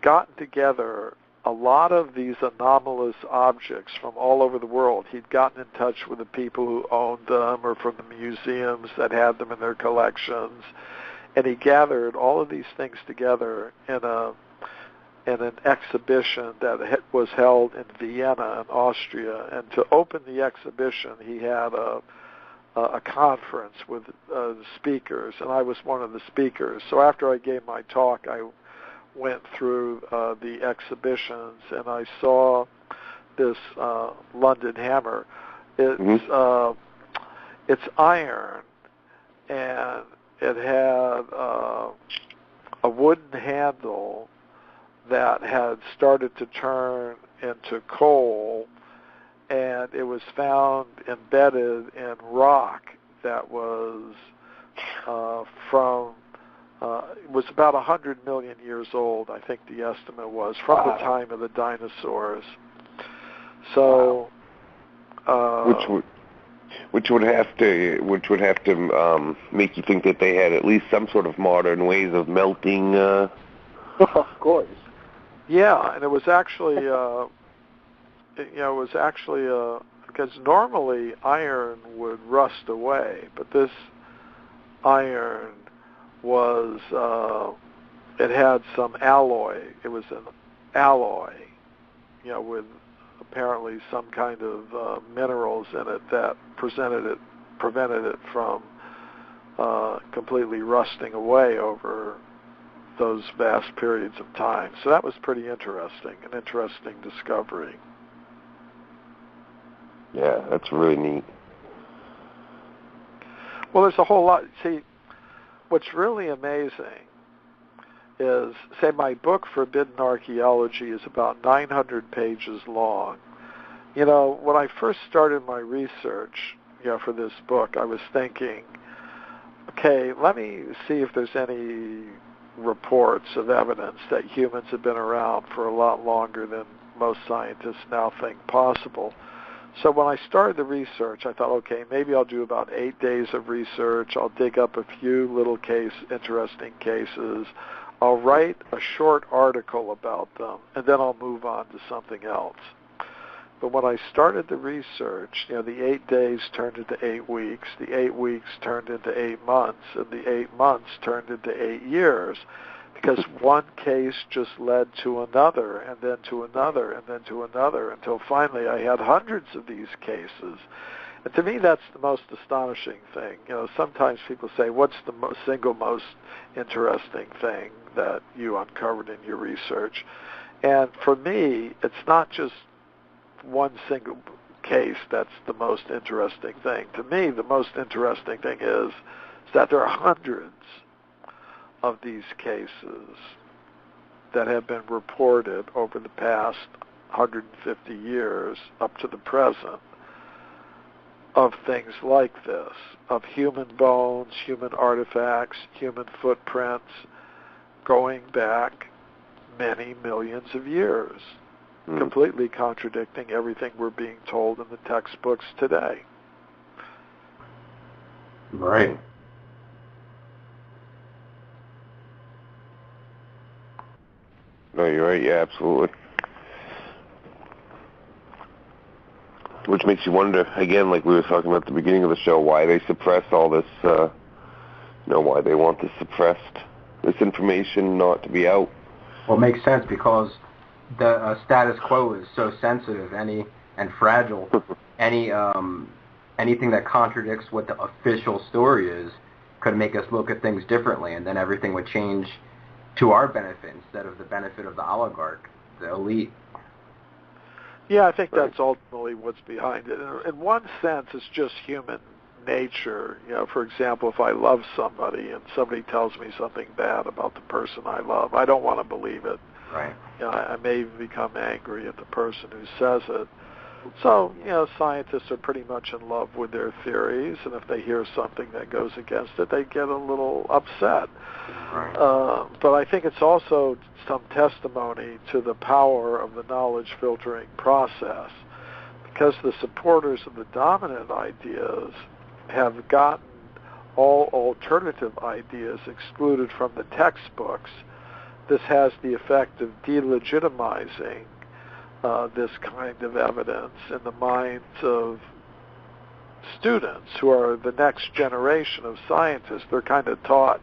gotten together a lot of these anomalous objects from all over the world. He'd gotten in touch with the people who owned them or from the museums that had them in their collections, and he gathered all of these things together in an exhibition that was held in Vienna in Austria. And to open the exhibition, he had a conference with speakers, and I was one of the speakers. So after I gave my talk, I went through the exhibitions, and I saw this London hammer. It's iron, and it had a wooden handle that had started to turn into coal, and it was found embedded in rock that was it was about 100 million years old, I think the estimate was, from the time of the dinosaurs. So, which would have to make you think that they had at least some sort of modern ways of melting. Of course. Yeah, and it was actually, because normally iron would rust away, but this iron was, it had some alloy. It was an alloy, with apparently some kind of minerals in it that prevented it from completely rusting away over those vast periods of time. So that was pretty interesting, an interesting discovery. Yeah, that's really neat. Well, there's a whole lot. See, what's really amazing is, say, my book, Forbidden Archaeology, is about 900 pages long. When I first started my research, for this book, I was thinking, okay, let me see if there's any reports of evidence that humans have been around for a lot longer than most scientists now think possible. So when I started the research, I thought, okay, maybe I'll do about 8 days of research. I'll dig up a few little interesting cases. I'll write a short article about them, and then I'll move on to something else. But when I started the research, the 8 days turned into 8 weeks, the 8 weeks turned into 8 months, and the 8 months turned into 8 years, because one case just led to another, and then to another, and then to another, until finally I had hundreds of these cases. And to me, that's the most astonishing thing. Sometimes people say, what's the single most interesting thing that you uncovered in your research? And for me, it's not just one single case that's the most interesting thing. To me, the most interesting thing is that there are hundreds of these cases that have been reported over the past 150 years up to the present of things like this, of human bones, human artifacts, human footprints going back many millions of years, completely contradicting everything we're being told in the textbooks today. Right. No, you're right. Yeah, absolutely. Which makes you wonder, again, like we were talking about at the beginning of the show, why they suppress all this, why they want this suppressed, this information not to be out. Well, it makes sense because the status quo is so sensitive and fragile. Anything that contradicts what the official story is could make us look at things differently, and then everything would change to our benefit instead of the benefit of the oligarch, the elite. Yeah, I think that's ultimately what's behind it. In one sense, it's just human nature. For example, if I love somebody and somebody tells me something bad about the person I love, I don't want to believe it. Right. I may become angry at the person who says it. So, scientists are pretty much in love with their theories, and if they hear something that goes against it, they get a little upset. Right. But I think it's also some testimony to the power of the knowledge filtering process, because the supporters of the dominant ideas have gotten all alternative ideas excluded from the textbooks. This has the effect of delegitimizing this kind of evidence in the minds of students who are the next generation of scientists. They're kind of taught,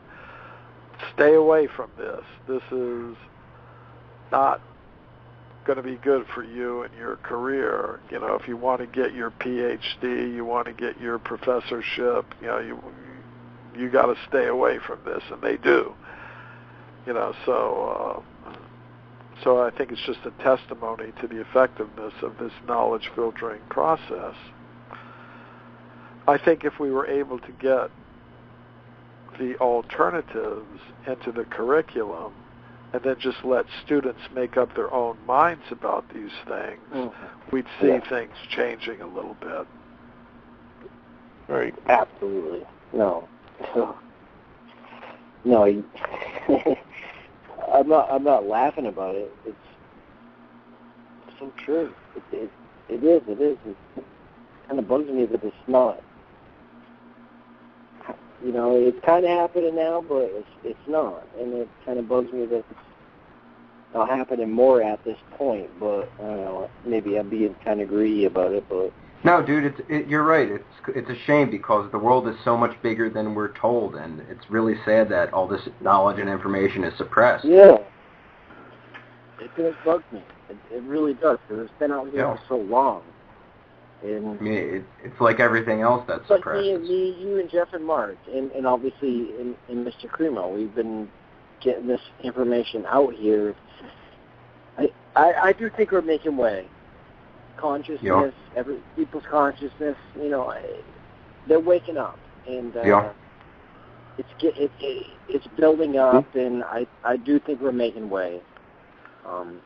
stay away from this. This is not going to be good for you and your career. If you want to get your PhD, you want to get your professorship, you got to stay away from this, and they do. So I think it's just a testimony to the effectiveness of this knowledge filtering process. I think if we were able to get the alternatives into the curriculum and then just let students make up their own minds about these things, we'd see things changing a little bit. Right. Absolutely. No. No, I'm not laughing about it. It's so true. It is. It kind of bugs me that it's not. You know, it's kind of happening now, but it's not. And it kind of bugs me that it's not happening more at this point. But, I don't know, maybe I'm being kind of greedy about it, but... No, dude, you're right. It's a shame because the world is so much bigger than we're told, and it's really sad that all this knowledge and information is suppressed. Yeah. It does bug me. It really does, because it's been out here for so long. And I mean, it's like everything else that's suppressed. Me, you, and Jeff and Mark, and obviously in Mr. Cremo, we've been getting this information out here. I do think we're making way. Consciousness, people's consciousness, you know, they're waking up, and it's building up, and I do think we're making way. And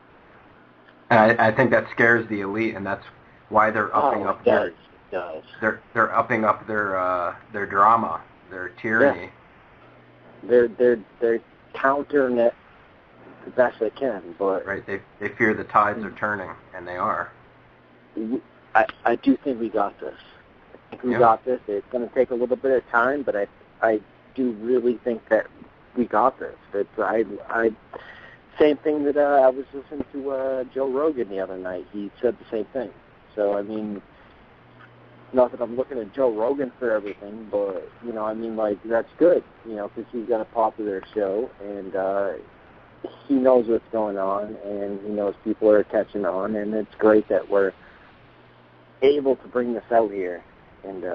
I think that scares the elite, and that's why they're upping up their they're upping up their drama, their tyranny. Yeah. They're countering it the best they can, but right, they fear the tides are turning, and they are. I do think we got this. I think we got this. It's going to take a little bit of time, but I do really think that we got this. Same thing that I was listening to Joe Rogan the other night. He said the same thing. So, I mean, not that I'm looking at Joe Rogan for everything, but, you know, I mean, like, that's good, you know, because he's got a popular show, and he knows what's going on, and he knows people are catching on, and it's great that we're able to bring this out here. And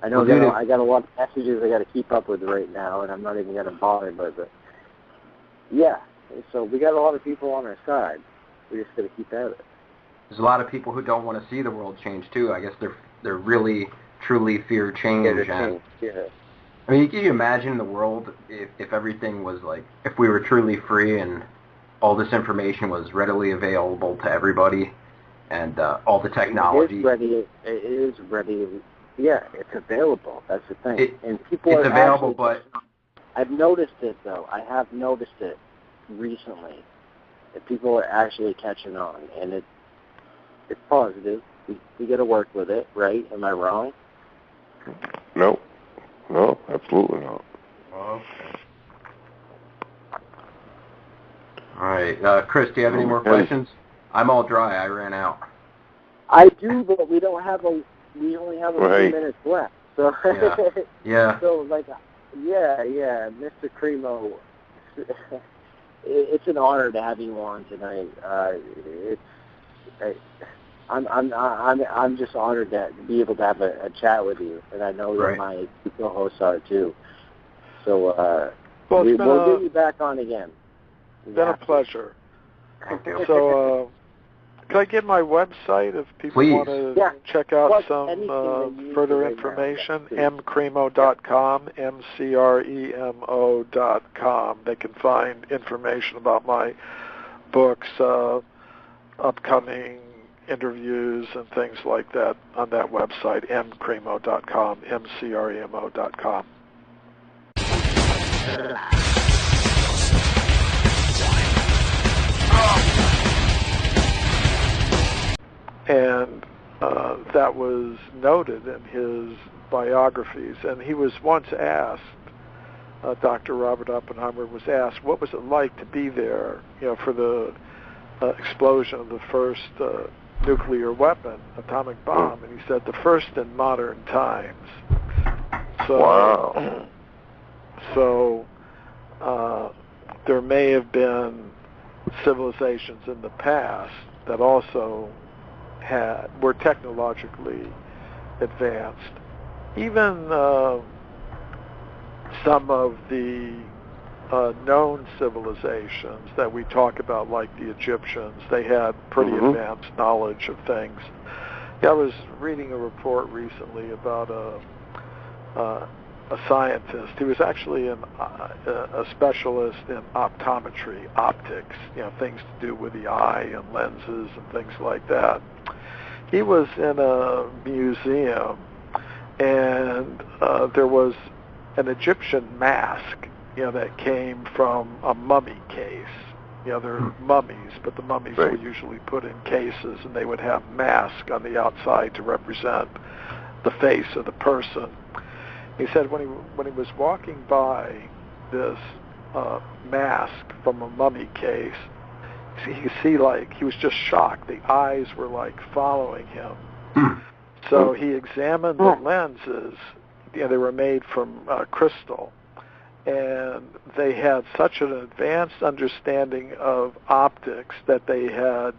I know I got a lot of messages I got to keep up with right now, and I'm not even going to bother, but yeah, so we got a lot of people on our side. We just got to keep at it. There's a lot of people who don't want to see the world change too. I guess they're really truly fear change. I mean, can you imagine the world if everything was like, if we were truly free and all this information was readily available to everybody, and all the technology. It is ready. Yeah, it's available. That's the thing. And people it's are available, actually, but I've noticed it though. I have noticed it recently that people are actually catching on, and it's positive. We got to work with it, right? Am I wrong? No, absolutely not. Okay. All right, Chris, do you have any more questions? I'm all dry. I ran out. I do, but we only have a few minutes left. So yeah. So like, yeah, Mr. Cremo, it's an honor to have you on tonight. I'm just honored to be able to have a chat with you, and I know that my co-hosts are too. So we'll get you back on again. It's been a pleasure. So, can I get my website if people want to check out some further information? mcremo.com, mcremo.com. They can find information about my books, upcoming interviews, and things like that on that website, mcremo.com, mcremo.com. And that was noted in his biographies. And he was once asked, Dr. Robert Oppenheimer was asked, what was it like to be there, for the explosion of the first nuclear weapon, atomic bomb? And he said, the first in modern times. So, wow. So there may have been civilizations in the past that also were technologically advanced. Even some of the known civilizations that we talk about, like the Egyptians, they had pretty advanced knowledge of things. I was reading a report recently about scientist. He was actually a specialist in optometry, optics, things to do with the eye and lenses and things like that. He was in a museum, and there was an Egyptian mask, that came from a mummy case. They're mummies, but the mummies were usually put in cases, and they would have masks on the outside to represent the face of the person. He said when he was walking by this mask from a mummy case, he could see, he was just shocked. The eyes were following him. So he examined the lenses. They were made from crystal, and they had such an advanced understanding of optics that they had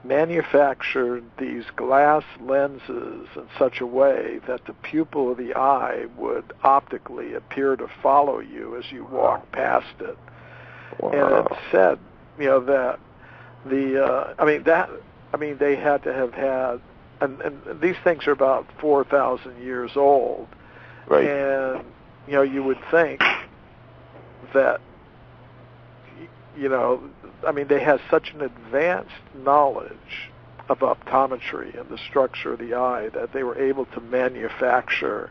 manufactured these glass lenses in such a way that the pupil of the eye would optically appear to follow you as you walk past it. Wow. And it said, that they had to have had, and these things are about 4,000 years old. Right. And, you would think that, they had such an advanced knowledge of optometry and the structure of the eye that they were able to manufacture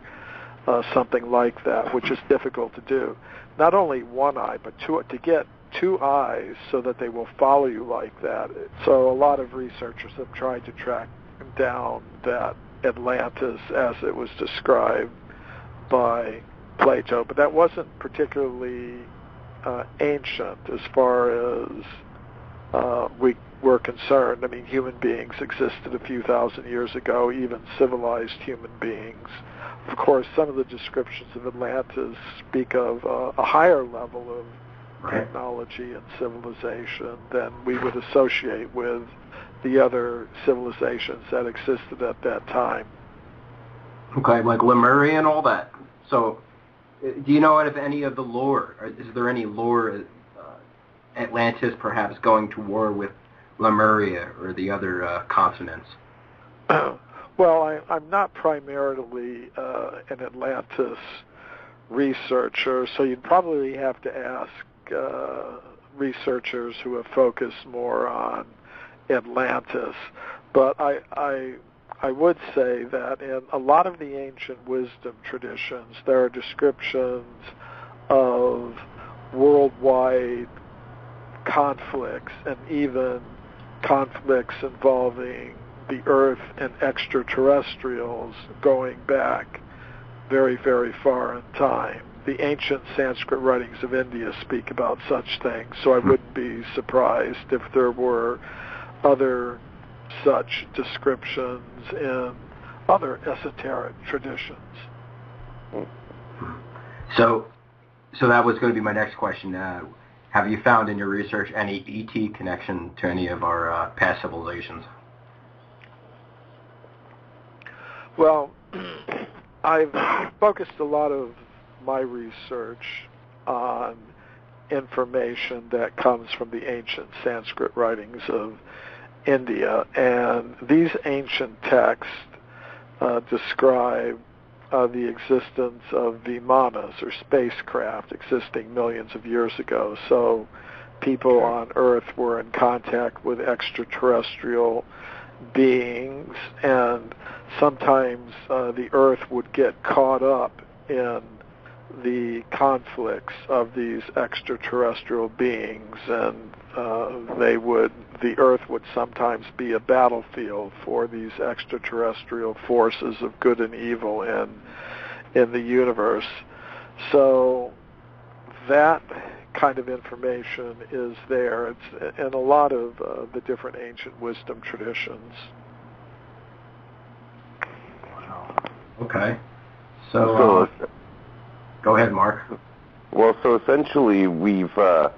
something like that, which is difficult to do. Not only one eye, but to get two eyes so that they will follow you like that. So a lot of researchers have tried to track down that Atlantis as it was described by Plato, but that wasn't particularly ancient as far as we were concerned. Human beings existed a few thousand years ago, even civilized human beings. Of course, some of the descriptions of Atlantis speak of a higher level of technology and civilization than we would associate with the other civilizations that existed at that time. Okay, like Lemuria and all that. So, do you know if any of the lore, or is there any lore, Atlantis perhaps going to war with Lemuria or the other continents? Well, I'm not primarily an Atlantis researcher, so you'd probably have to ask researchers who have focused more on Atlantis. But I would say that in a lot of the ancient wisdom traditions, there are descriptions of worldwide conflicts and even conflicts involving the Earth and extraterrestrials going back very, very far in time. The ancient Sanskrit writings of India speak about such things, so I wouldn't be surprised if there were other such descriptions in other esoteric traditions. So that was going to be my next question. Have you found in your research any ET connection to any of our past civilizations? Well, I've focused a lot of my research on information that comes from the ancient Sanskrit writings of India, and these ancient texts describe the existence of vimanas, or spacecraft, existing millions of years ago. So people on Earth were in contact with extraterrestrial beings, and sometimes the Earth would get caught up in the conflicts of these extraterrestrial beings, and the Earth would sometimes be a battlefield for these extraterrestrial forces of good and evil in the universe. So that kind of information is there. It's in a lot of the different ancient wisdom traditions. Wow. Okay. So go ahead, Mark. Well, so essentially we've had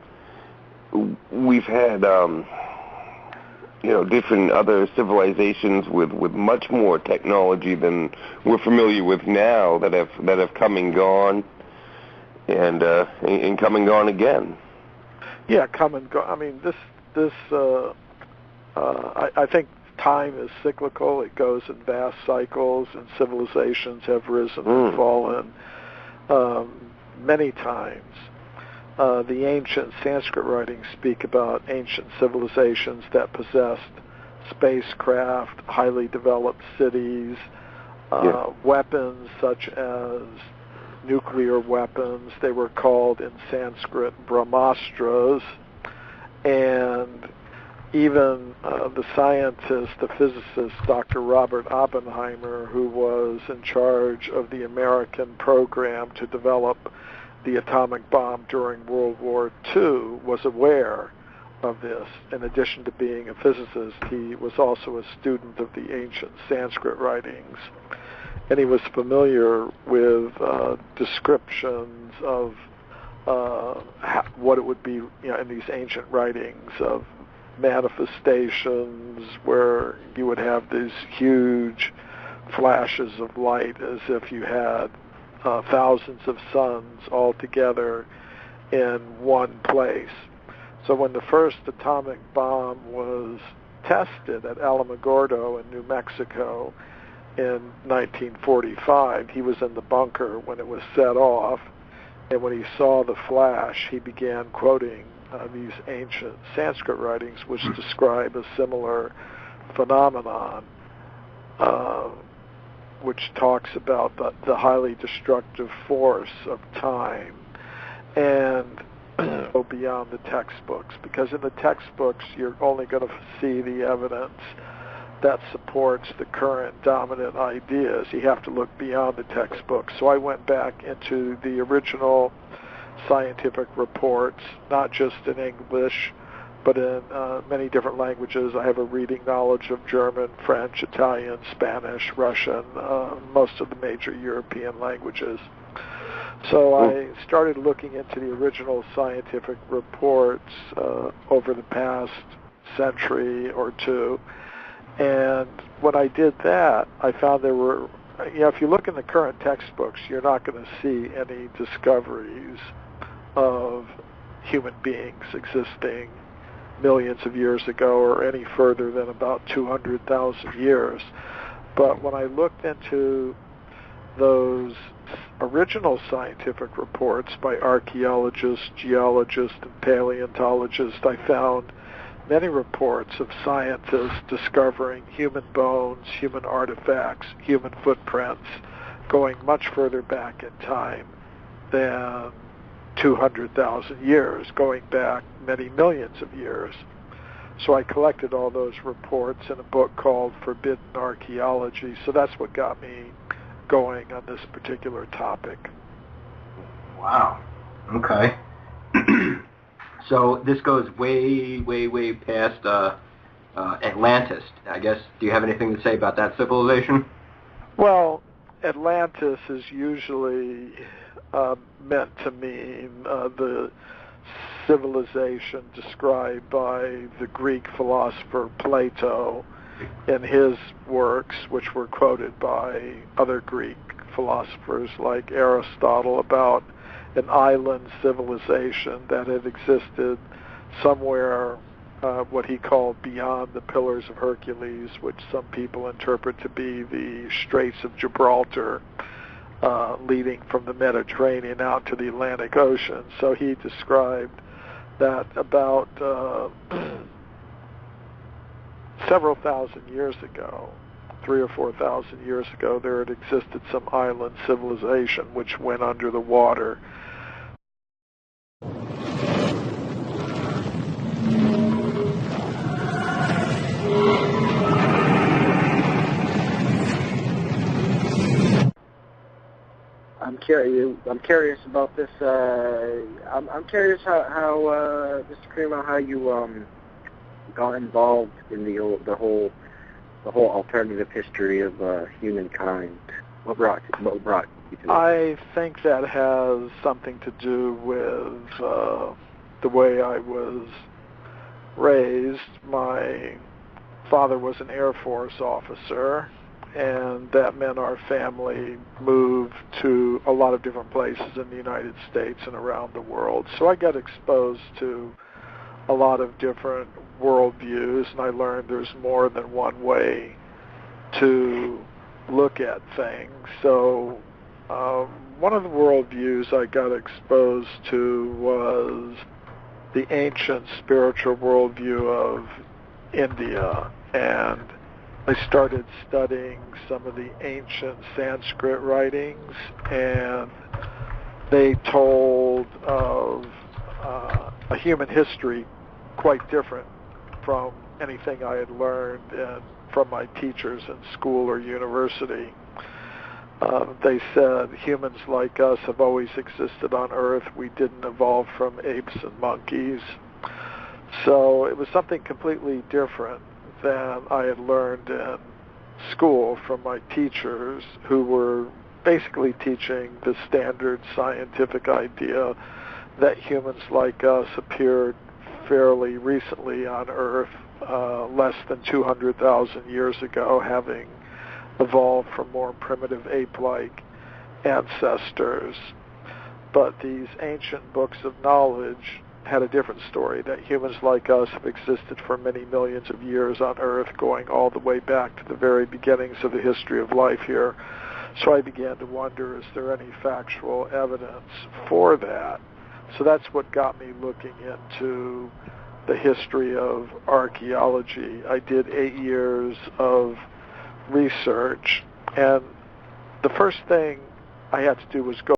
different other civilizations with much more technology than we're familiar with now that have come and gone, and come and gone again. Yeah, come and go. I mean, I think time is cyclical. It goes in vast cycles, and civilizations have risen and fallen many times. The ancient Sanskrit writings speak about ancient civilizations that possessed spacecraft, highly developed cities, weapons such as nuclear weapons. They were called in Sanskrit brahmastras, and even the scientist, the physicist, Dr. Robert Oppenheimer, who was in charge of the American program to develop the atomic bomb during World War II, was aware of this. In addition to being a physicist, he was also a student of the ancient Sanskrit writings, and he was familiar with descriptions of what it would be, in these ancient writings of manifestations where you would have these huge flashes of light as if you had thousands of suns all together in one place. So when the first atomic bomb was tested at Alamogordo in New Mexico in 1945, he was in the bunker when it was set off, and when he saw the flash, he began quoting these ancient Sanskrit writings which describe a similar phenomenon, which talks about the highly destructive force of time, and go beyond the textbooks, because in the textbooks you're only going to see the evidence that supports the current dominant ideas. You have to look beyond the textbooks. So I went back into the original scientific reports, not just in English, but in many different languages. I have a reading knowledge of German, French, Italian, Spanish, Russian, most of the major European languages. So I started looking into the original scientific reports over the past century or two. And when I did that, I found there were, if you look in the current textbooks, you're not going to see any discoveries of human beings existing millions of years ago or any further than about 200,000 years. But when I looked into those original scientific reports by archaeologists, geologists, and paleontologists, I found many reports of scientists discovering human bones, human artifacts, human footprints, going much further back in time than 200,000 years, going back many millions of years. So I collected all those reports in a book called Forbidden Archeology. So that's what got me going on this particular topic. Wow. Okay. So this goes way, way, way past Atlantis, I guess. Do you have anything to say about that civilization? Well, Atlantis is usually meant to mean the civilization described by the Greek philosopher Plato in his works, which were quoted by other Greek philosophers like Aristotle, about an island civilization that had existed somewhere, what he called beyond the Pillars of Hercules, which some people interpret to be the Straits of Gibraltar, leading from the Mediterranean out to the Atlantic Ocean. So he described that about several thousand years ago, 3,000 or 4,000 years ago, there had existed some island civilization which went under the water. I'm curious about this. I'm curious how Mr. Cremo, how you got involved in the whole alternative history of humankind. What brought you to that? I think that has something to do with the way I was raised. My father was an Air Force officer, and that meant our family moved to a lot of different places in the United States and around the world. So I got exposed to a lot of different worldviews, and I learned there's more than one way to look at things. So one of the worldviews I got exposed to was the ancient spiritual worldview of India, and I started studying some of the ancient Sanskrit writings, and they told of a human history quite different from anything I had learned from my teachers in school or university. They said humans like us have always existed on Earth. We didn't evolve from apes and monkeys. So it was something completely different than I had learned in school from my teachers, who were basically teaching the standard scientific idea that humans like us appeared fairly recently on Earth, less than 200,000 years ago, having evolved from more primitive ape-like ancestors. But these ancient books of knowledge had a different story, that humans like us have existed for many millions of years on Earth, going all the way back to the very beginnings of the history of life here. So I began to wonder, is there any factual evidence for that? So that's what got me looking into the history of archaeology. I did 8 years of research, and the first thing I had to do was go